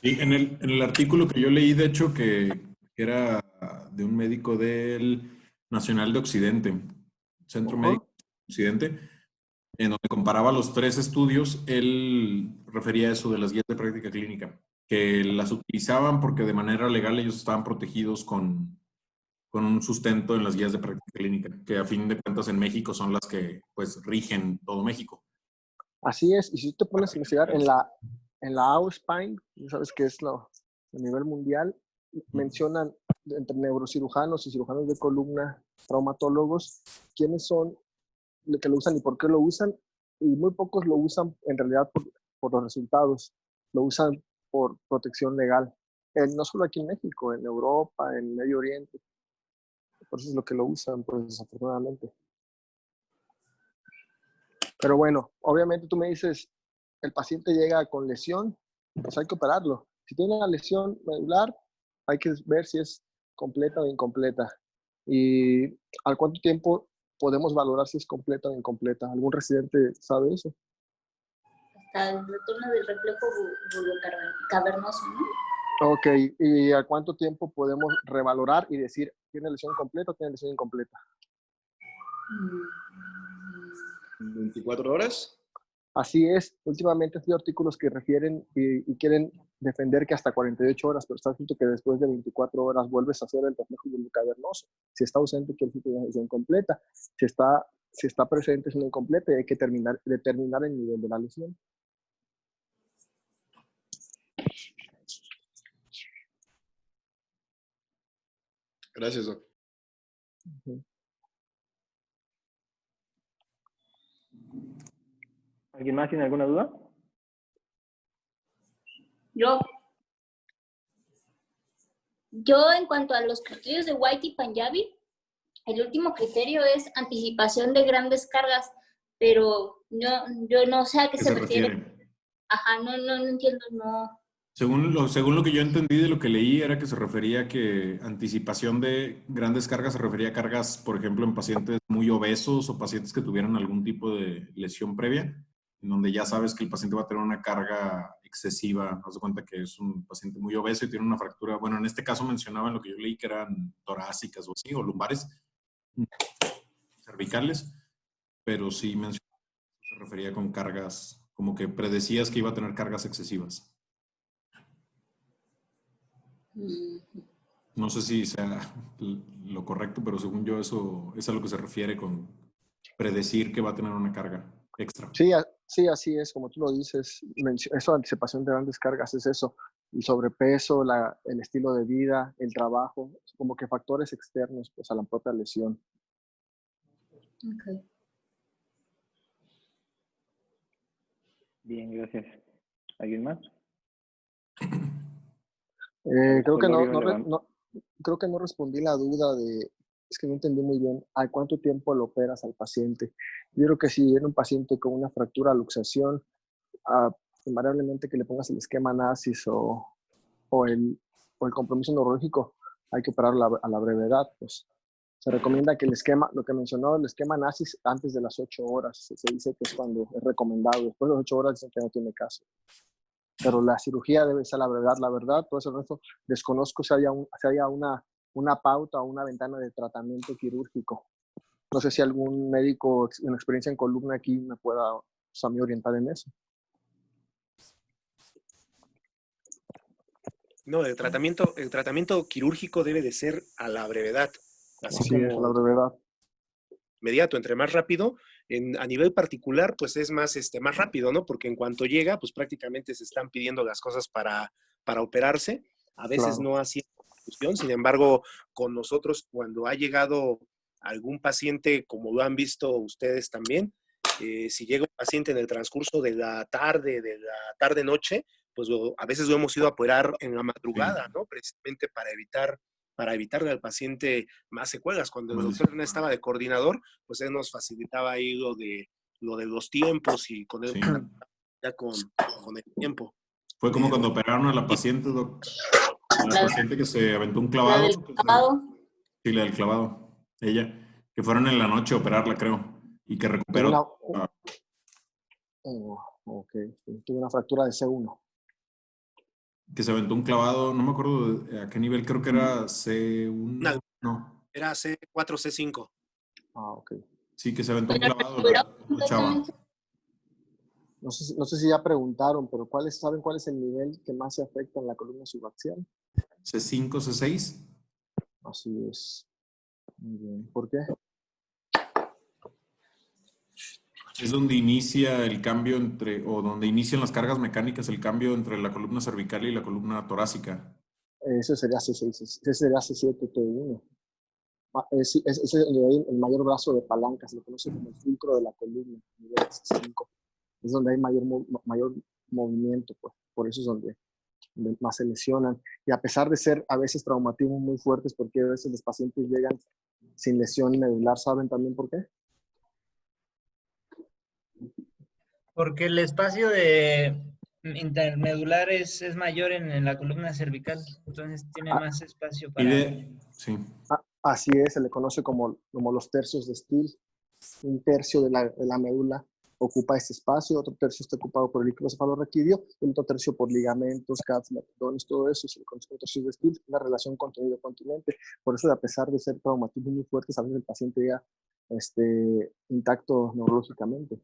Sí, en el artículo que yo leí, de hecho, que era de un médico del Nacional de Occidente, Centro Médico de Occidente, en donde comparaba los 3 estudios, él refería a eso de las guías de práctica clínica, que las utilizaban porque de manera legal ellos estaban protegidos con un sustento en las guías de práctica clínica, que a fin de cuentas en México son las que pues rigen todo México. Así es, y si tú te pones a investigar en la AOSPINE, ya sabes que es a nivel mundial, mencionan entre neurocirujanos y cirujanos de columna, traumatólogos, quiénes son los que lo usan y por qué lo usan, y muy pocos lo usan en realidad por los resultados, lo usan por protección legal, no solo aquí en México, en Europa, en Medio Oriente, por eso es lo que lo usan, pues desafortunadamente. Pero bueno, obviamente tú me dices, el paciente llega con lesión, pues hay que operarlo. Si tiene una lesión medular, hay que ver si es completa o incompleta. Y al cuánto tiempo podemos valorar si es completa o incompleta. ¿Algún residente sabe eso? Hasta el retorno del reflejo cavernoso, ¿no? Ok, ¿y a cuánto tiempo podemos revalorar y decir, ¿tiene lesión completa o tiene lesión incompleta? 24 horas. Así es. Últimamente hay artículos que refieren y quieren defender que hasta 48 horas, pero está escrito que después de 24 horas vuelves a hacer el reflejo cavernoso. Si está ausente, quiere decir que es lesión completa. Si está presente, es una incompleta y hay que determinar el nivel de la lesión. Gracias, Doc. ¿Alguien más tiene alguna duda? Yo en cuanto a los criterios de White y Panjabi, el último criterio es anticipación de grandes cargas, pero yo no sé a qué se refiere. Ajá, no entiendo, no. Según lo que yo entendí de lo que leí, era que se refería a que anticipación de grandes cargas se refería a cargas, por ejemplo, en pacientes muy obesos o pacientes que tuvieran algún tipo de lesión previa, en donde ya sabes que el paciente va a tener una carga excesiva. Haz de cuenta que es un paciente muy obeso y tiene una fractura. Bueno, en este caso mencionaban lo que yo leí que eran torácicas o así, o lumbares, cervicales, pero sí mencionaba que se refería con cargas, como que predecías que iba a tener cargas excesivas. No sé si sea lo correcto, pero según yo eso es a lo que se refiere con predecir que va a tener una carga extra. Sí, así es, como tú lo dices. Eso, anticipación de grandes cargas, es eso. El sobrepeso, el estilo de vida, el trabajo, como que factores externos pues, a la propia lesión. Okay. Bien, gracias. ¿Alguien más? Creo que no respondí la duda es que no entendí muy bien a cuánto tiempo lo operas al paciente. Yo creo que si era un paciente con una fractura luxación, invariablemente que le pongas el esquema NACIS o el compromiso neurológico, hay que operarlo a la brevedad. Pues. Se recomienda que el esquema, lo que mencionó, el esquema NACIS antes de las 8 horas. Se dice que es cuando es recomendado. Después de las 8 horas dicen que no tiene caso. Pero la cirugía debe ser la verdad, por eso desconozco si haya una pauta o una ventana de tratamiento quirúrgico. No sé si algún médico en experiencia en columna aquí me pueda a mí orientar en eso. No, el tratamiento quirúrgico debe de ser a la brevedad. Así como es, a la brevedad. Inmediato, entre más rápido. A nivel particular, pues es más rápido, ¿no? Porque en cuanto llega, pues prácticamente se están pidiendo las cosas para operarse. A veces no así discusión. Sin embargo, con nosotros, cuando ha llegado algún paciente, como lo han visto ustedes también, si llega un paciente en el transcurso de la tarde-noche, pues a veces lo hemos ido a operar en la madrugada, ¿no? Precisamente para evitarle al paciente más secuelas. Cuando el doctor Ernest estaba de coordinador, pues él nos facilitaba ahí lo de los tiempos y con él ya con el tiempo. Fue como cuando operaron a la paciente, doc. La paciente que se aventó un clavado. La del clavado. Sí, la del clavado. Ella. Que fueron en la noche a operarla, creo. Y que recuperó. Ok. Tuve una fractura de C1. Que se aventó un clavado, no me acuerdo a qué nivel, creo que era C1. No. Era C4, C5. Ok. Sí, que se aventó un clavado la chava. No sé si ya preguntaron, pero ¿saben cuál es el nivel que más se afecta en la columna subaxial? C5, C6. Así es. Muy bien. ¿Por qué? Es donde inicia el cambio donde inician las cargas mecánicas, el cambio entre la columna cervical y la columna torácica. Eso sería C6, ese sería C7, T1. Ese es el mayor brazo de palanca, se lo conoce como el fulcro de la columna, nivel C5. Es donde hay mayor movimiento, pues. Por eso es donde más se lesionan. Y a pesar de ser a veces traumatismos muy fuertes, porque a veces los pacientes llegan sin lesión medular, ¿saben también por qué? Porque el espacio intermedular es mayor en la columna cervical, entonces tiene más espacio para... Sí. Así es, se le conoce como los tercios de Steele. Un tercio de la médula ocupa este espacio, otro tercio está ocupado por el líquido cefalorraquídeo, y otro tercio por ligamentos, CAPS, metodones, todo eso se le conoce como tercios de Steel, una relación contenido-continente. Por eso, a pesar de ser traumatismos muy fuertes, a veces el paciente llega intacto neurológicamente.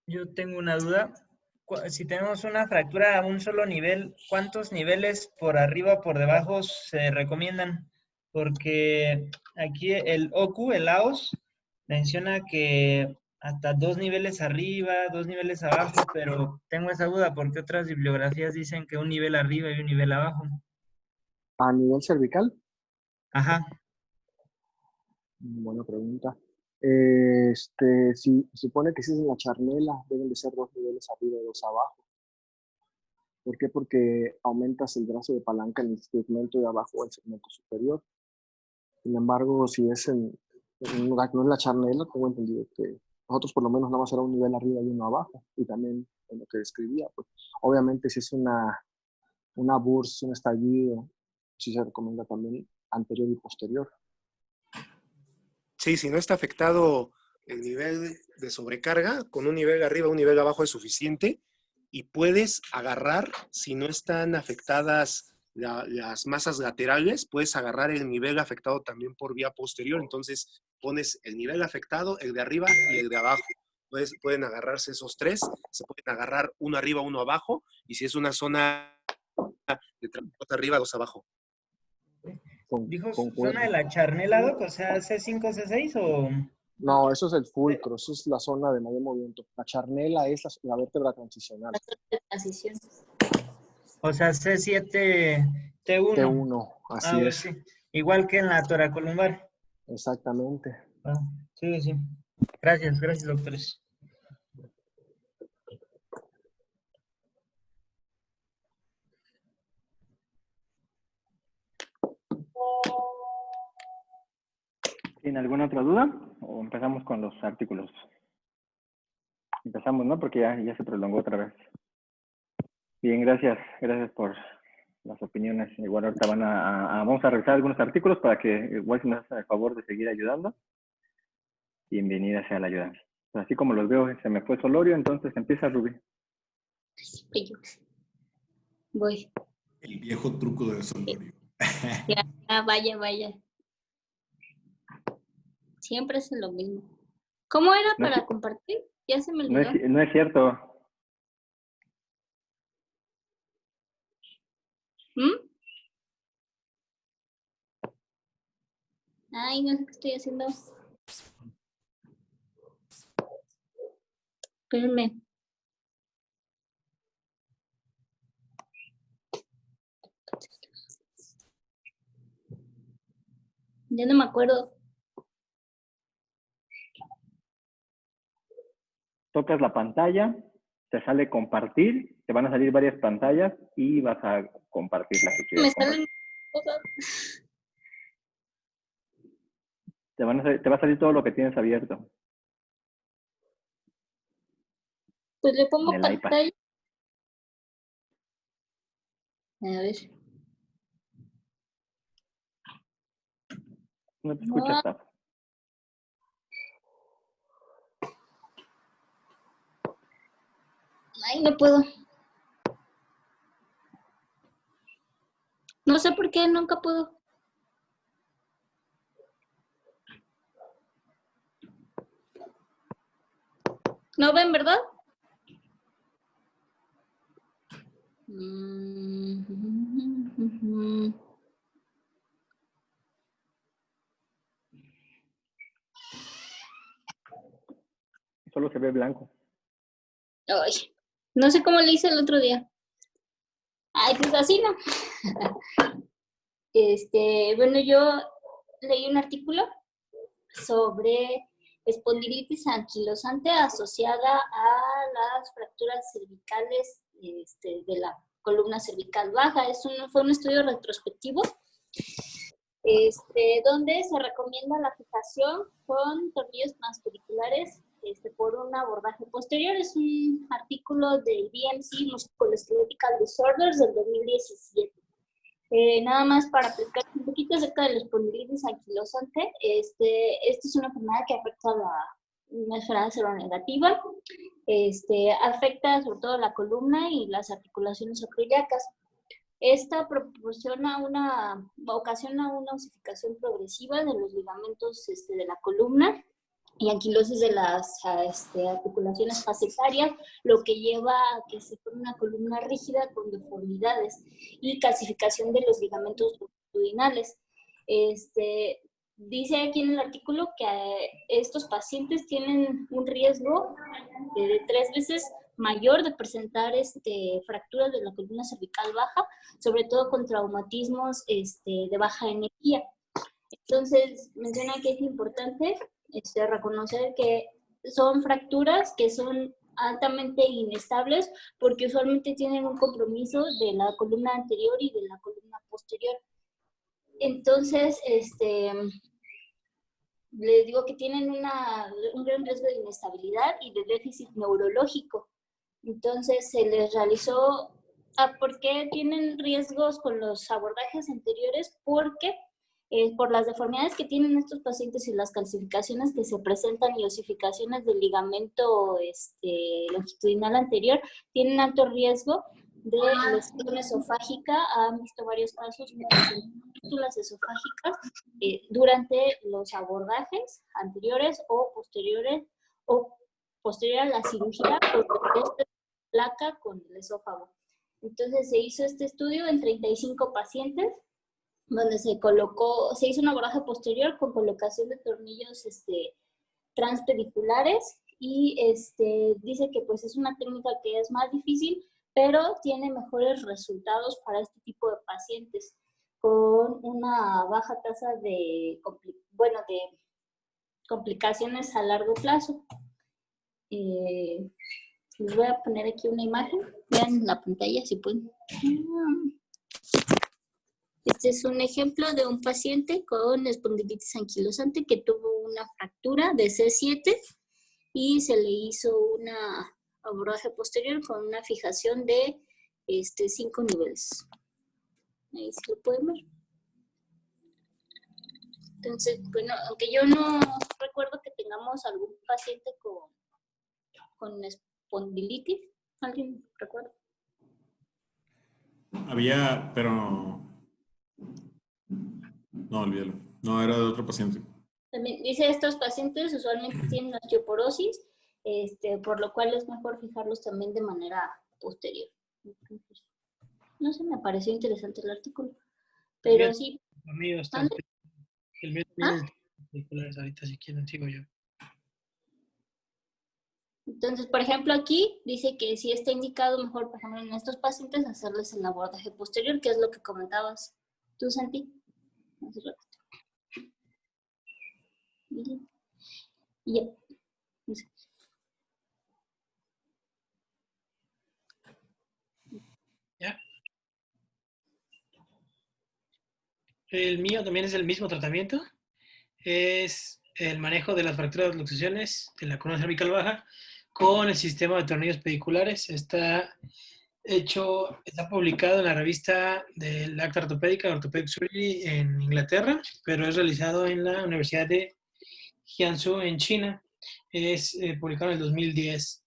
Yo tengo una duda. Si tenemos una fractura a un solo nivel, ¿cuántos niveles por arriba o por debajo se recomiendan? Porque aquí el OCU, el AOS, menciona que hasta 2 niveles arriba, 2 niveles abajo, pero tengo esa duda porque otras bibliografías dicen que un nivel arriba y un nivel abajo. ¿A nivel cervical? Ajá. Buena pregunta. Se supone que si es en la charnela, deben de ser 2 niveles arriba y 2 abajo. ¿Por qué? Porque aumentas el brazo de palanca en el segmento de abajo o el segmento superior. Sin embargo, si es no es la charnela, tengo entendido que nosotros por lo menos nada más era un nivel arriba y uno abajo. Y también en lo que describía, pues obviamente si es una bursa, un estallido, sí se recomienda también anterior y posterior. Sí, si no está afectado el nivel de sobrecarga, con un nivel arriba, un nivel abajo es suficiente y puedes agarrar, si no están afectadas las masas laterales, puedes agarrar el nivel afectado también por vía posterior. Entonces pones el nivel afectado, el de arriba y el de abajo. Pueden agarrarse esos tres, se pueden agarrar uno arriba, uno abajo, y si es una zona de 2 arriba, 2 abajo. ¿Dijo zona de la charnela, Doc? O sea, C5, C6 o... No, eso es el fulcro, eso es la zona de mayor movimiento. La charnela es la vértebra transicional. Transición. O sea, C7, T1. T1, así es. Sí. Igual que en la toracolumbar. Exactamente. Sí. Gracias, doctores. ¿Tiene alguna otra duda? ¿O empezamos con los artículos? Empezamos, ¿no? Porque ya se prolongó otra vez. Bien, gracias. Gracias por las opiniones. Igual ahorita vamos a revisar algunos artículos para que igual si nos hacen el favor de seguir ayudando. Bienvenida sea la ayuda. Así como los veo, se me fue Solorio, entonces empieza Rubí. Voy. El viejo truco de Solorio. Ya, vaya. Siempre es lo mismo. ¿Cómo era para compartir? Ya se me olvidó. No es cierto. Ay, no sé qué estoy haciendo. Espérenme. Ya no me acuerdo. Tocas la pantalla, te sale compartir, te van a salir varias pantallas y vas a compartir la que quieras. Me salen cosas. Te va a salir todo lo que tienes abierto. Pues le pongo en el pantalla. iPad. A ver. No te escuchas, Taf. Ay, no puedo. No sé por qué, nunca puedo. ¿No ven, verdad? Solo se ve blanco. Ay, no sé cómo le hice el otro día. Ay, pues así no. Bueno, yo leí un artículo sobre espondilitis anquilosante asociada a las fracturas cervicales de la columna cervical baja. Fue un estudio retrospectivo donde se recomienda la fijación con tornillos transcurriculares por un abordaje posterior. Es un artículo del BMC Musculoskeletal Disorders del 2017. Nada más para explicar un poquito poquito acerca de la espondilitis anquilosante. Esta es una enfermedad que afecta una esfera seronegativa. Afecta sobre todo la columna y las articulaciones sacroiliacas. Esta ocasiona una osificación progresiva de los ligamentos de la columna y anquilosis de las articulaciones facetarias, lo que lleva a que se forme una columna rígida con deformidades y calcificación de los ligamentos longitudinales. Dice aquí en el artículo que estos pacientes tienen un riesgo de 3 veces mayor de presentar fracturas de la columna cervical baja, sobre todo con traumatismos de baja energía. Entonces, menciona que es importante reconocer que son fracturas que son altamente inestables porque usualmente tienen un compromiso de la columna anterior y de la columna posterior. Entonces, les digo que tienen un gran riesgo de inestabilidad y de déficit neurológico. Entonces, se les realizó... ¿Por qué tienen riesgos con los abordajes anteriores? Porque por las deformidades que tienen estos pacientes y las calcificaciones que se presentan y osificaciones del ligamento longitudinal anterior, tienen alto riesgo de lesión esofágica. Han visto varios casos de fístulas esofágicas durante los abordajes anteriores o posterior a la cirugía por placa con el esófago. Entonces se hizo este estudio en 35 pacientes donde se hizo un abordaje posterior con colocación de tornillos transpediculares y dice que pues es una técnica que es más difícil, pero tiene mejores resultados para este tipo de pacientes con una baja tasa de complicaciones a largo plazo. Les voy a poner aquí una imagen. Vean la pantalla si pueden. Este es un ejemplo de un paciente con espondilitis anquilosante que tuvo una fractura de C7 y se le hizo un abordaje posterior con una fijación de 5 niveles. Ahí se lo pueden ver. Entonces, bueno, aunque yo no recuerdo que tengamos algún paciente con espondilitis, ¿alguien recuerda? Había, pero no, olvídalo. No, era de otro paciente. También dice, estos pacientes usualmente tienen osteoporosis, por lo cual es mejor fijarlos también de manera posterior. Entonces, no sé, me pareció interesante el artículo, pero sí. El mío está el mío también es articulares, ahorita si quieren sigo yo. Entonces, por ejemplo, aquí dice que sí está indicado mejor, por ejemplo, en estos pacientes hacerles el abordaje posterior, que es lo que comentabas tú, Santi. Y ya. ¿Ya? El mío también es el mismo tratamiento. Es el manejo de las fracturas de luxaciones de la columna cervical baja con el sistema de tornillos pediculares. Está publicado en la revista de la Acta Ortopédica, Orthopedic Surgery, en Inglaterra, pero es realizado en la Universidad de Jiangsu, en China. Es publicado en el 2010.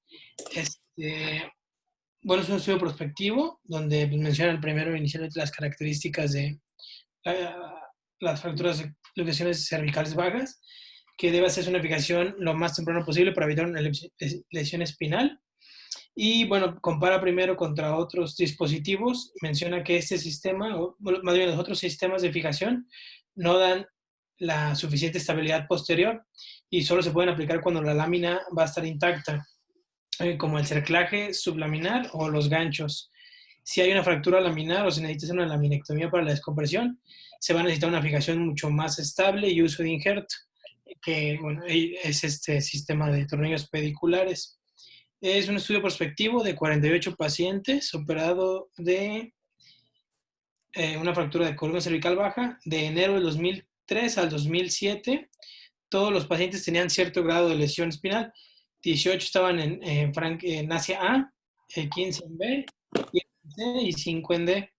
Bueno, es un estudio prospectivo donde menciona primero inicialmente las características de las fracturas de luxaciones cervicales bajas, que debe hacerse una fijación lo más temprano posible para evitar una lesión espinal. Y bueno, compara primero contra otros dispositivos, menciona que este sistema, o más bien los otros sistemas de fijación, no dan la suficiente estabilidad posterior y solo se pueden aplicar cuando la lámina va a estar intacta, como el cerclaje sublaminar o los ganchos. Si hay una fractura laminar o se necesita hacer una laminectomía para la descompresión, se va a necesitar una fijación mucho más estable y uso de injerto, que bueno, es este sistema de tornillos pediculares. Es un estudio prospectivo de 48 pacientes operado de una fractura de columna cervical baja de enero del 2003 al 2007. Todos los pacientes tenían cierto grado de lesión espinal. 18 estaban en Asia A, 15 en B, 10 en C y 5 en D.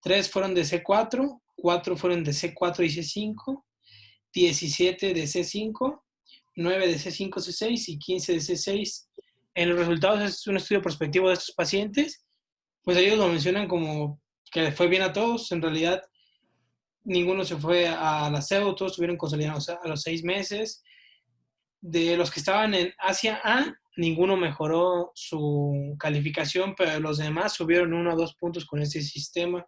3 fueron de C4, 4 fueron de C4 y C5, 17 de C5, 9 de C5, C6 y 15 de C6. En los resultados es un estudio prospectivo de estos pacientes, pues ellos lo mencionan como que le fue bien a todos. En realidad, ninguno se fue a la SEO, todos estuvieron consolidados a los 6 meses. De los que estaban en Asia A, ninguno mejoró su calificación, pero los demás subieron 1 o 2 puntos con este sistema.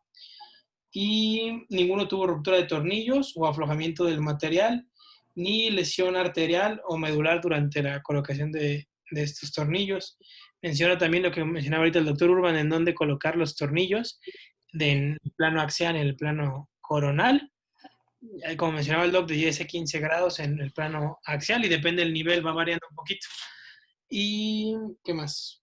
Y ninguno tuvo ruptura de tornillos o aflojamiento del material, ni lesión arterial o medular durante la colocación de estos tornillos. Menciona también lo que mencionaba ahorita el doctor Urban, en dónde colocar los tornillos en el plano axial, en el plano coronal. Como mencionaba el doc, de 10 a 15 grados en el plano axial, y depende del nivel, va variando un poquito. ¿Y qué más?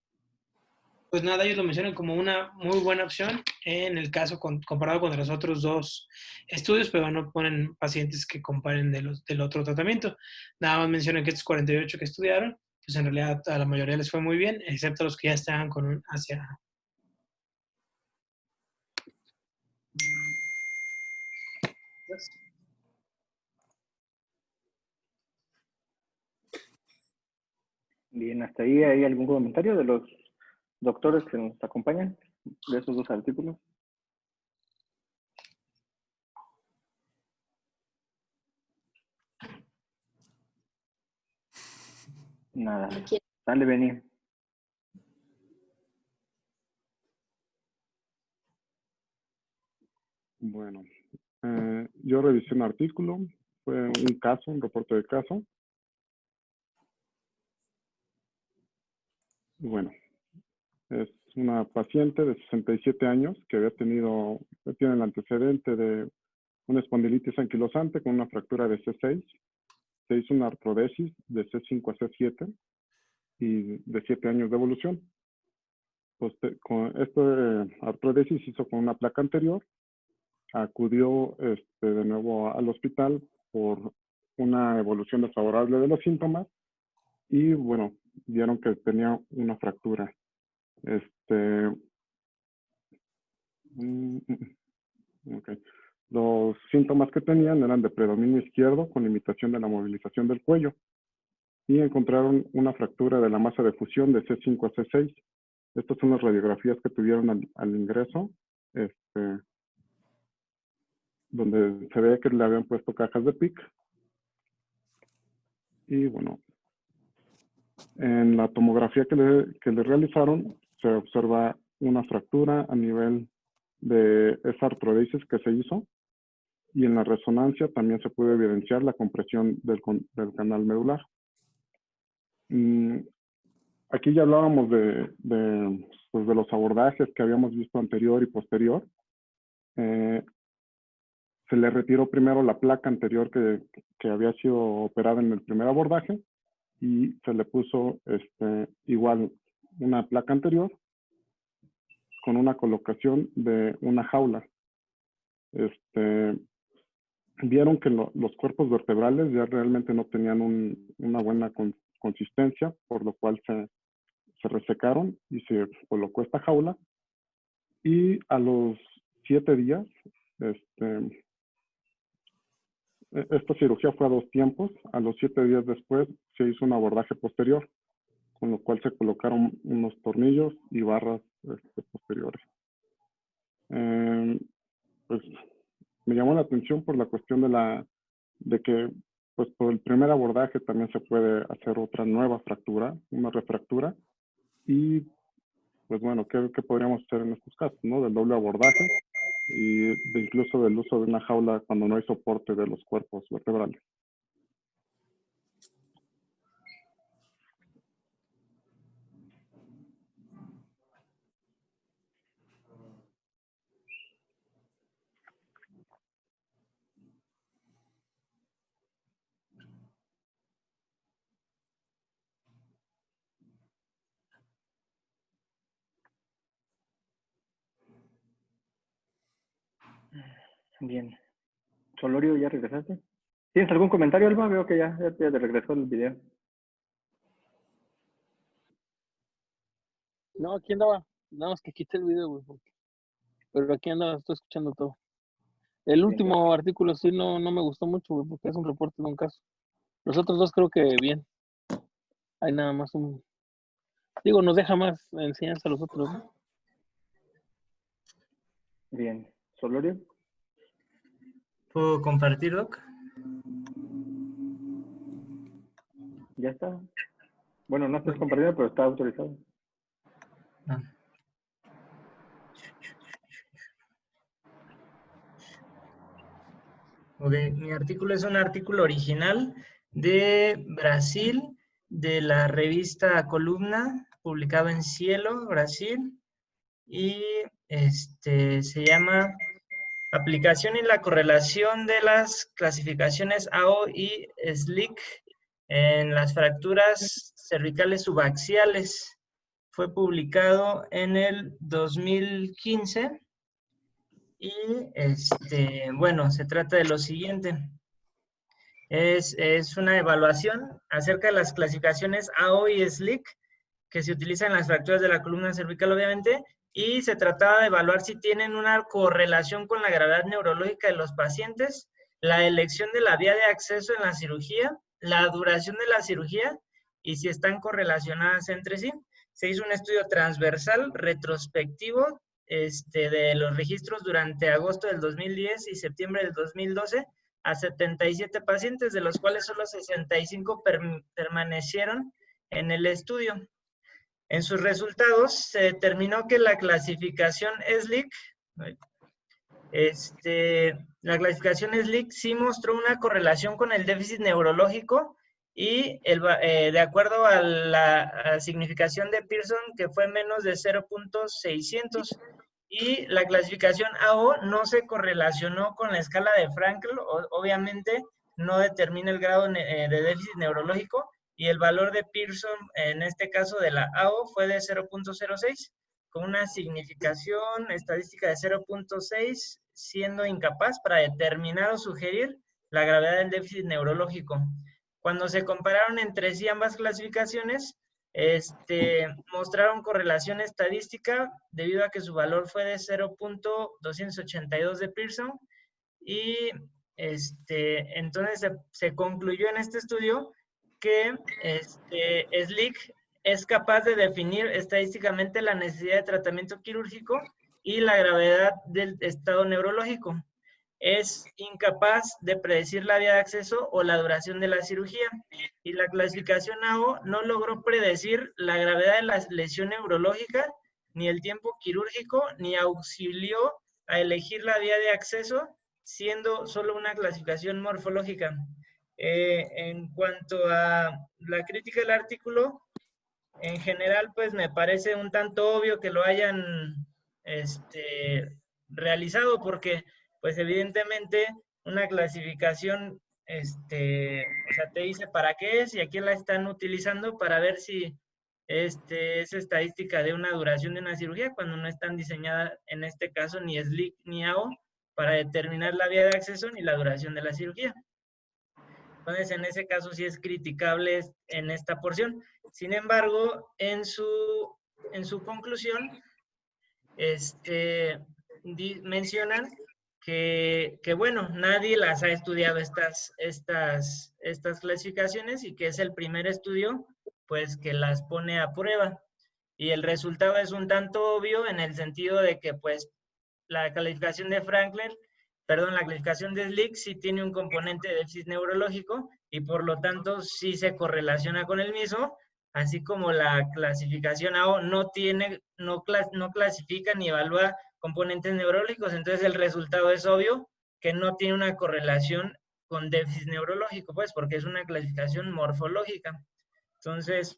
Pues nada, ellos lo mencionan como una muy buena opción en el caso comparado con los otros 2 estudios, pero no ponen pacientes que comparen del otro tratamiento. Nada más mencionan que estos 48 que estudiaron, pues en realidad a la mayoría les fue muy bien, excepto los que ya estaban con un Asia. Bien, hasta ahí hay algún comentario de los doctores que nos acompañan de esos 2 artículos. Nada. Dale, Beni. Bueno, yo revisé un artículo, fue un caso, un reporte de caso. Bueno, es una paciente de 67 años que tiene el antecedente de una espondilitis anquilosante con una fractura de C6. Se hizo una artrodesis de C5 a C7 y de 7 años de evolución. Con esta artrodesis hizo con una placa anterior, acudió de nuevo al hospital por una evolución desfavorable de los síntomas y bueno, vieron que tenía una fractura. Okay. Los síntomas que tenían eran de predominio izquierdo con limitación de la movilización del cuello y encontraron una fractura de la masa de fusión de C5 a C6. Estas son las radiografías que tuvieron al ingreso, donde se ve que le habían puesto cajas de PIC. Y bueno, en la tomografía que le realizaron, se observa una fractura a nivel de esa artrodesis que se hizo. Y en la resonancia también se puede evidenciar la compresión del canal medular. Aquí ya hablábamos de los abordajes que habíamos visto anterior y posterior. Se le retiró primero la placa anterior que había sido operada en el primer abordaje y se le puso igual una placa anterior con una colocación de una jaula. Vieron que los cuerpos vertebrales ya realmente no tenían una buena consistencia, por lo cual se resecaron y se colocó esta jaula. Y a los 7 días, esta cirugía fue a 2 tiempos. A los 7 días después se hizo un abordaje posterior, con lo cual se colocaron unos tornillos y barras posteriores. Pues me llamó la atención por la cuestión de que pues por el primer abordaje también se puede hacer otra nueva fractura, una refractura. Y pues bueno, ¿qué podríamos hacer en estos casos, ¿no? Del doble abordaje y incluso del uso de una jaula cuando no hay soporte de los cuerpos vertebrales. Bien. Solorio, ¿ya regresaste? ¿Tienes algún comentario, Alba? Veo que ya te regresó el video. No, aquí andaba. Nada más que quité el video, güey. Pero aquí andaba, estoy escuchando todo. El último artículo sí no me gustó mucho, güey, porque es un reporte de un caso. Los otros dos creo que bien. Hay nada más un... Digo, nos deja más enseñanza a los otros, ¿no? Bien. ¿Solorio? ¿Puedo compartir, Doc? Ya está. Bueno, no estás compartiendo, pero está autorizado. Ah. Ok, mi artículo es un artículo original de Brasil, de la revista Columna, publicado en Cielo, Brasil, y se llama Aplicación y la correlación de las clasificaciones AO y SLIC en las fracturas cervicales subaxiales. Fue publicado en el 2015 y bueno, se trata de lo siguiente. Es una evaluación acerca de las clasificaciones AO y SLIC que se utilizan en las fracturas de la columna cervical, obviamente, y se trataba de evaluar si tienen una correlación con la gravedad neurológica de los pacientes, la elección de la vía de acceso en la cirugía, la duración de la cirugía y si están correlacionadas entre sí. Se hizo un estudio transversal, retrospectivo, de los registros durante agosto del 2010 y septiembre del 2012 a 77 pacientes, de los cuales solo 65 permanecieron en el estudio. En sus resultados se determinó que la clasificación SLIC, la clasificación SLIC sí mostró una correlación con el déficit neurológico y de acuerdo a la significación de Pearson, que fue menos de 0.600, y la clasificación AO no se correlacionó con la escala de Frankel, obviamente no determina el grado de déficit neurológico, y el valor de Pearson, en este caso de la AO, fue de 0.06, con una significación estadística de 0.6, siendo incapaz para determinar o sugerir la gravedad del déficit neurológico. Cuando se compararon entre sí ambas clasificaciones, mostraron correlación estadística debido a que su valor fue de 0.282 de Pearson, y entonces se concluyó en este estudio que SLIC es capaz de definir estadísticamente la necesidad de tratamiento quirúrgico y la gravedad del estado neurológico. Es incapaz de predecir la vía de acceso o la duración de la cirugía. Y la clasificación AO no logró predecir la gravedad de la lesión neurológica, ni el tiempo quirúrgico, ni auxilió a elegir la vía de acceso, siendo solo una clasificación morfológica. En cuanto a la crítica del artículo, en general, pues me parece un tanto obvio que lo hayan realizado, porque pues evidentemente una clasificación, o sea, te dice para qué es y a quién la están utilizando para ver si es estadística de una duración de una cirugía, cuando no están diseñadas en este caso ni SLIC ni AO para determinar la vía de acceso ni la duración de la cirugía. Entonces, en ese caso sí es criticable en esta porción. Sin embargo, en su conclusión, mencionan que, bueno, nadie las ha estudiado estas clasificaciones y que es el primer estudio, pues, que las pone a prueba. Y el resultado es un tanto obvio en el sentido de que, pues, la clasificación de la clasificación de SLIC sí tiene un componente de déficit neurológico y por lo tanto sí se correlaciona con el mismo, así como la clasificación AO no clasifica ni evalúa componentes neurológicos. Entonces el resultado es obvio que no tiene una correlación con déficit neurológico, pues porque es una clasificación morfológica. Entonces,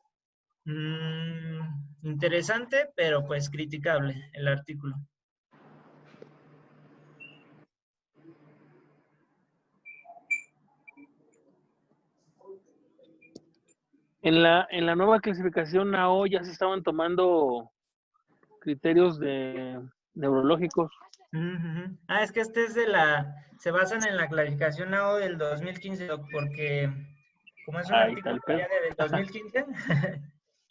interesante, pero pues criticable el artículo. En la nueva clasificación AO ya se estaban tomando criterios neurológicos. Es que se basan en la clasificación AO del 2015, porque como es un artículo ya del 2015,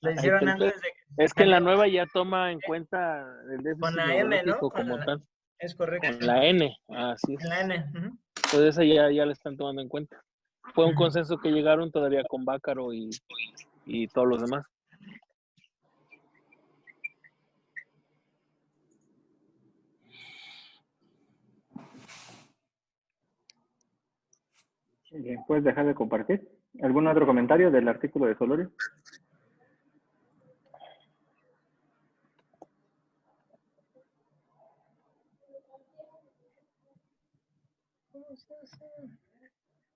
lo hicieron antes de que... Es que en la nueva ya toma en cuenta el déficit con la M, ¿no? como tal. Es correcto. Con la N, así es. En la N. Ujú. Entonces esa ya la están tomando en cuenta. Fue un consenso que llegaron todavía con Bácaro y todos los demás. Bien, ¿puedes dejar de compartir? ¿Algún otro comentario del artículo de Solorio?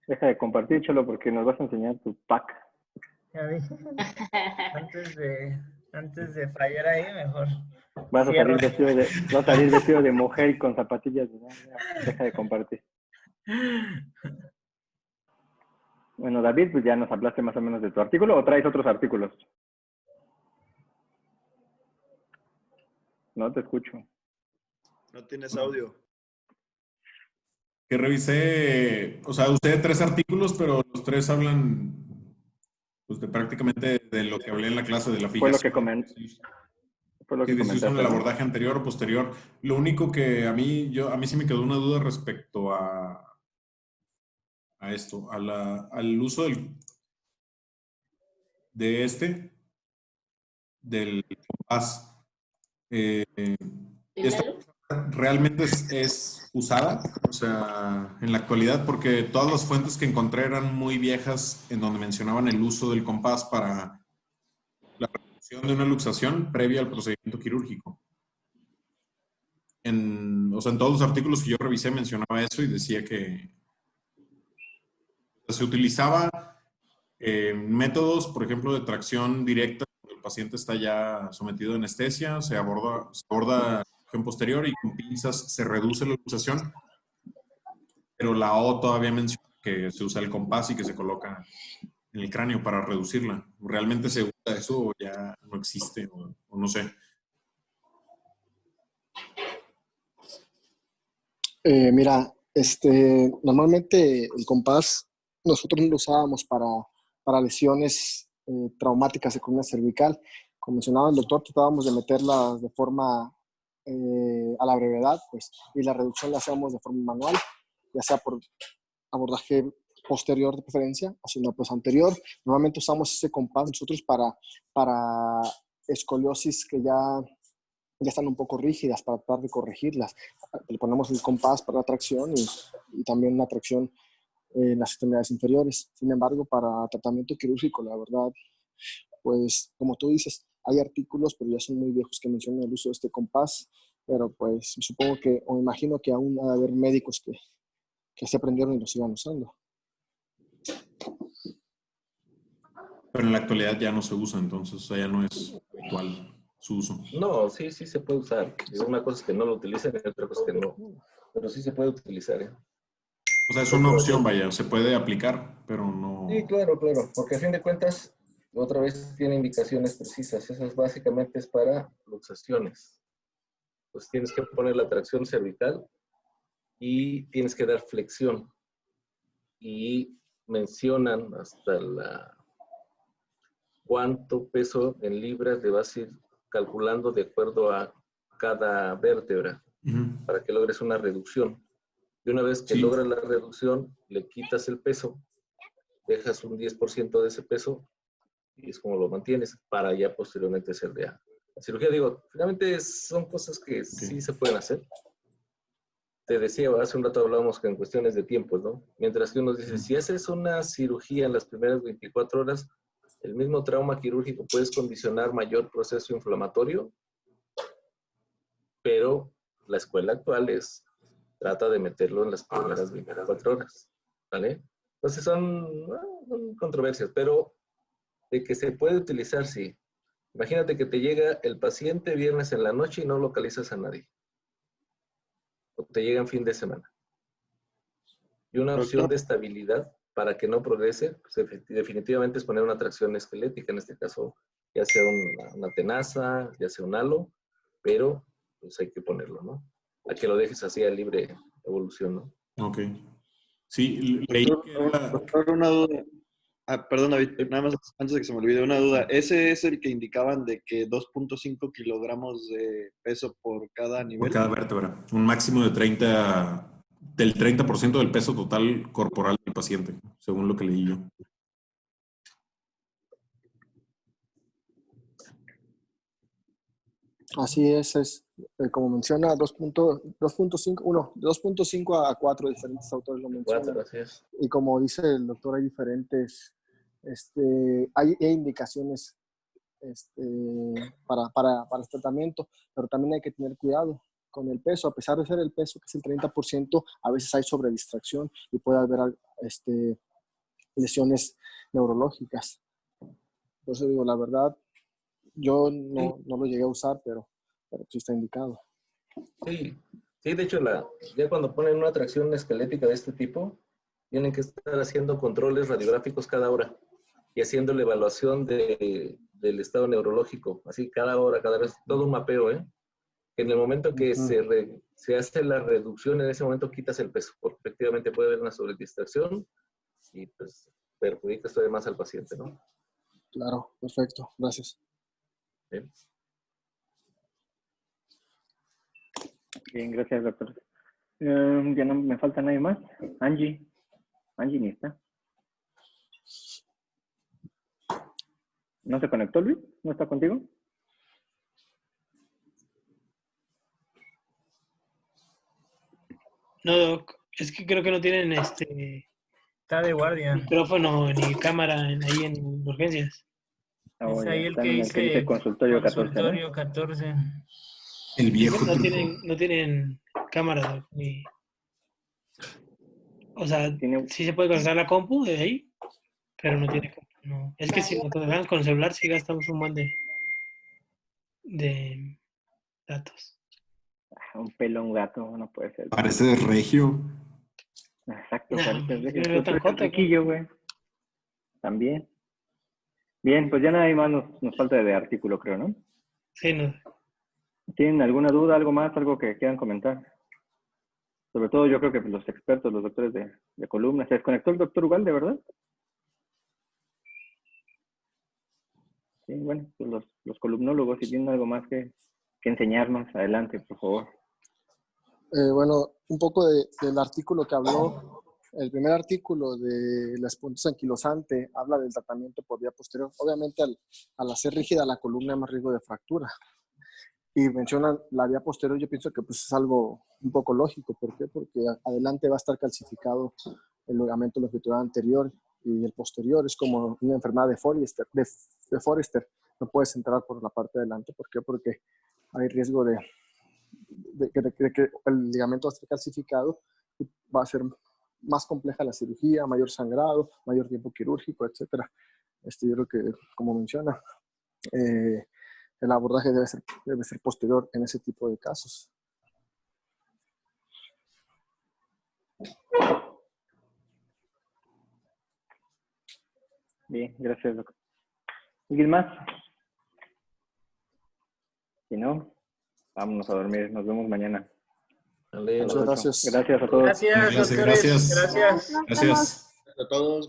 Deja de compartir, Cholo, porque nos vas a enseñar tu pack. Ya vi. Antes de fallar ahí, mejor. Vas a cierro. salir vestido de mujer y con zapatillas. ¿No? Deja de compartir. Bueno, David, pues ya nos hablaste más o menos de tu artículo, ¿o traes otros artículos? No te escucho. No tienes audio. Que revisé, o sea, usé 3 artículos, pero los 3 hablan pues, prácticamente de lo que hablé en la clase de la fijación. Fue lo que comenté. Si se usa en el abordaje anterior o posterior. Lo único que a mí sí me quedó una duda respecto a esto, al uso del compás. ¿Esta realmente es usada? O sea, en la actualidad, porque todas las fuentes que encontré eran muy viejas en donde mencionaban el uso del compás para la reducción de una luxación previa al procedimiento quirúrgico. En todos los artículos que yo revisé mencionaba eso y decía que se utilizaba métodos, por ejemplo, de tracción directa, cuando el paciente está ya sometido a anestesia, se aborda la región posterior y con pinzas se reduce la luxación, pero la O todavía menciona que se usa el compás y que se coloca en el cráneo para reducirla. ¿Realmente se usa eso o ya no existe o no sé? Mira, normalmente el compás nosotros lo usábamos para lesiones traumáticas de columna cervical. Como mencionaba el doctor, tratábamos de meterlas de forma a la brevedad, pues, y la reducción la hacíamos de forma manual, ya sea por abordaje posterior de preferencia, o si no, pues anterior. Normalmente usamos ese compás nosotros para escoliosis que ya están un poco rígidas, para tratar de corregirlas. Le ponemos el compás para la tracción y también la tracción en las extremidades inferiores. Sin embargo, para tratamiento quirúrgico, la verdad, pues como tú dices, hay artículos, pero ya son muy viejos que mencionan el uso de este compás, pero pues supongo que, o imagino que aún ha de haber médicos que se aprendieron y lo sigan usando. Pero en la actualidad ya no se usa, entonces, o sea, ya no es habitual su uso. No, sí se puede usar. Una cosa es que no lo utilicen y otra cosa es que no. Pero sí se puede utilizar, ¿eh? O sea, es una opción, vaya, se puede aplicar, pero no... Sí, claro, porque a fin de cuentas, otra vez tiene indicaciones precisas. Esas básicamente es para luxaciones. Pues tienes que poner la tracción cervical y tienes que dar flexión. Y mencionan hasta cuánto peso en libras le vas a ir calculando de acuerdo a cada vértebra para que logres una reducción. Y una vez que logras la reducción, le quitas el peso, dejas un 10% de ese peso y es como lo mantienes para ya posteriormente hacer la cirugía. Digo, finalmente son cosas que sí se pueden hacer. Te decía, hace un rato hablábamos que en cuestiones de tiempos, ¿no? Mientras que uno dice, si haces una cirugía en las primeras 24 horas, el mismo trauma quirúrgico puedes condicionar mayor proceso inflamatorio, pero la escuela actual trata de meterlo en las primeras 24 horas, ¿vale? Entonces son controversias, pero de que se puede utilizar, sí. Imagínate que te llega el paciente viernes en la noche y no localizas a nadie. O te llega en fin de semana. Y una opción de estabilidad para que no progrese, pues definitivamente es poner una tracción esquelética, en este caso, ya sea una tenaza, ya sea un halo, pero pues hay que ponerlo, ¿no? A que lo dejes así a libre evolución, ¿no? Ok. Sí, leí doctor, una duda. Perdón, David, nada más antes de que se me olvide una duda. ¿Ese es el que indicaban de que 2.5 kilogramos de peso por cada Por nivel? cada vértebra. Un máximo de del 30% del peso total corporal del paciente, según lo que leí yo. Así es como menciona, 2.5 a 4 diferentes autores lo mencionan. 4, así es. Y como dice el doctor, hay diferentes, hay indicaciones para el tratamiento, pero también hay que tener cuidado con el peso. A pesar de ser el peso, que es el 30%, a veces hay sobredistracción y puede haber lesiones neurológicas. Por eso digo, la verdad, yo no lo llegué a usar, pero sí está indicado. Sí, de hecho, ya cuando ponen una tracción esquelética de este tipo, tienen que estar haciendo controles radiográficos cada hora y haciendo la evaluación del estado neurológico, así cada hora, cada vez, todo un mapeo, ¿eh? En el momento que se hace la reducción, en ese momento quitas el peso, porque efectivamente puede haber una sobredistracción y pues perjudica todavía más al paciente, ¿no? Claro, perfecto, gracias. Bien. Bien, gracias, doctor. Ya no me falta nadie más. Angie ni está. ¿No se conectó, Luis? ¿No está contigo? No, Doc, es que creo que no tienen Está de guardia. micrófono ni cámara ahí en urgencias. Es ahí el están que en el que dice dice consultorio 14, ¿no? consultorio 14. El viejo No truco. no tienen cámara, Doc, o sea, sí se puede conectar la compu de ahí, pero no tiene compu. No. Es que si nos conectamos con el celular sí gastamos un buen de datos. Un pelo, un gato, no puede ser. Parece de regio. Exacto, No, parece yo de no veo tan joto, riquillo, güey. También. Bien, pues ya nada más nos falta de artículo, creo, ¿no? Sí, no. ¿Tienen alguna duda, algo más, algo que quieran comentar? Sobre todo yo creo que los expertos, los doctores de columna. ¿Se desconectó el doctor Ugalde, verdad? Sí, bueno, pues los columnólogos, si tienen algo más que enseñarnos, adelante, por favor. Bueno, un poco del artículo que habló, el primer artículo de la esponjosis anquilosante habla del tratamiento por vía posterior. Obviamente al hacer rígida la columna hay más riesgo de fractura. Y mencionan la vía posterior, yo pienso que pues es algo un poco lógico. ¿Por qué? Porque adelante va a estar calcificado el ligamento longitudinal anterior y el posterior. Es como una enfermedad de Forrester. No puedes entrar por la parte de adelante. ¿Por qué? Porque hay riesgo de que el ligamento va a estar calcificado y va a ser más compleja la cirugía, mayor sangrado, mayor tiempo quirúrgico, etc. Yo creo que, como menciona, el abordaje debe ser posterior en ese tipo de casos. Bien, gracias, doctor. ¿Alguien más? Si no, vámonos a dormir. Nos vemos mañana. Muchas gracias. Gracias a todos. Gracias, doctores. Gracias. Gracias a todos.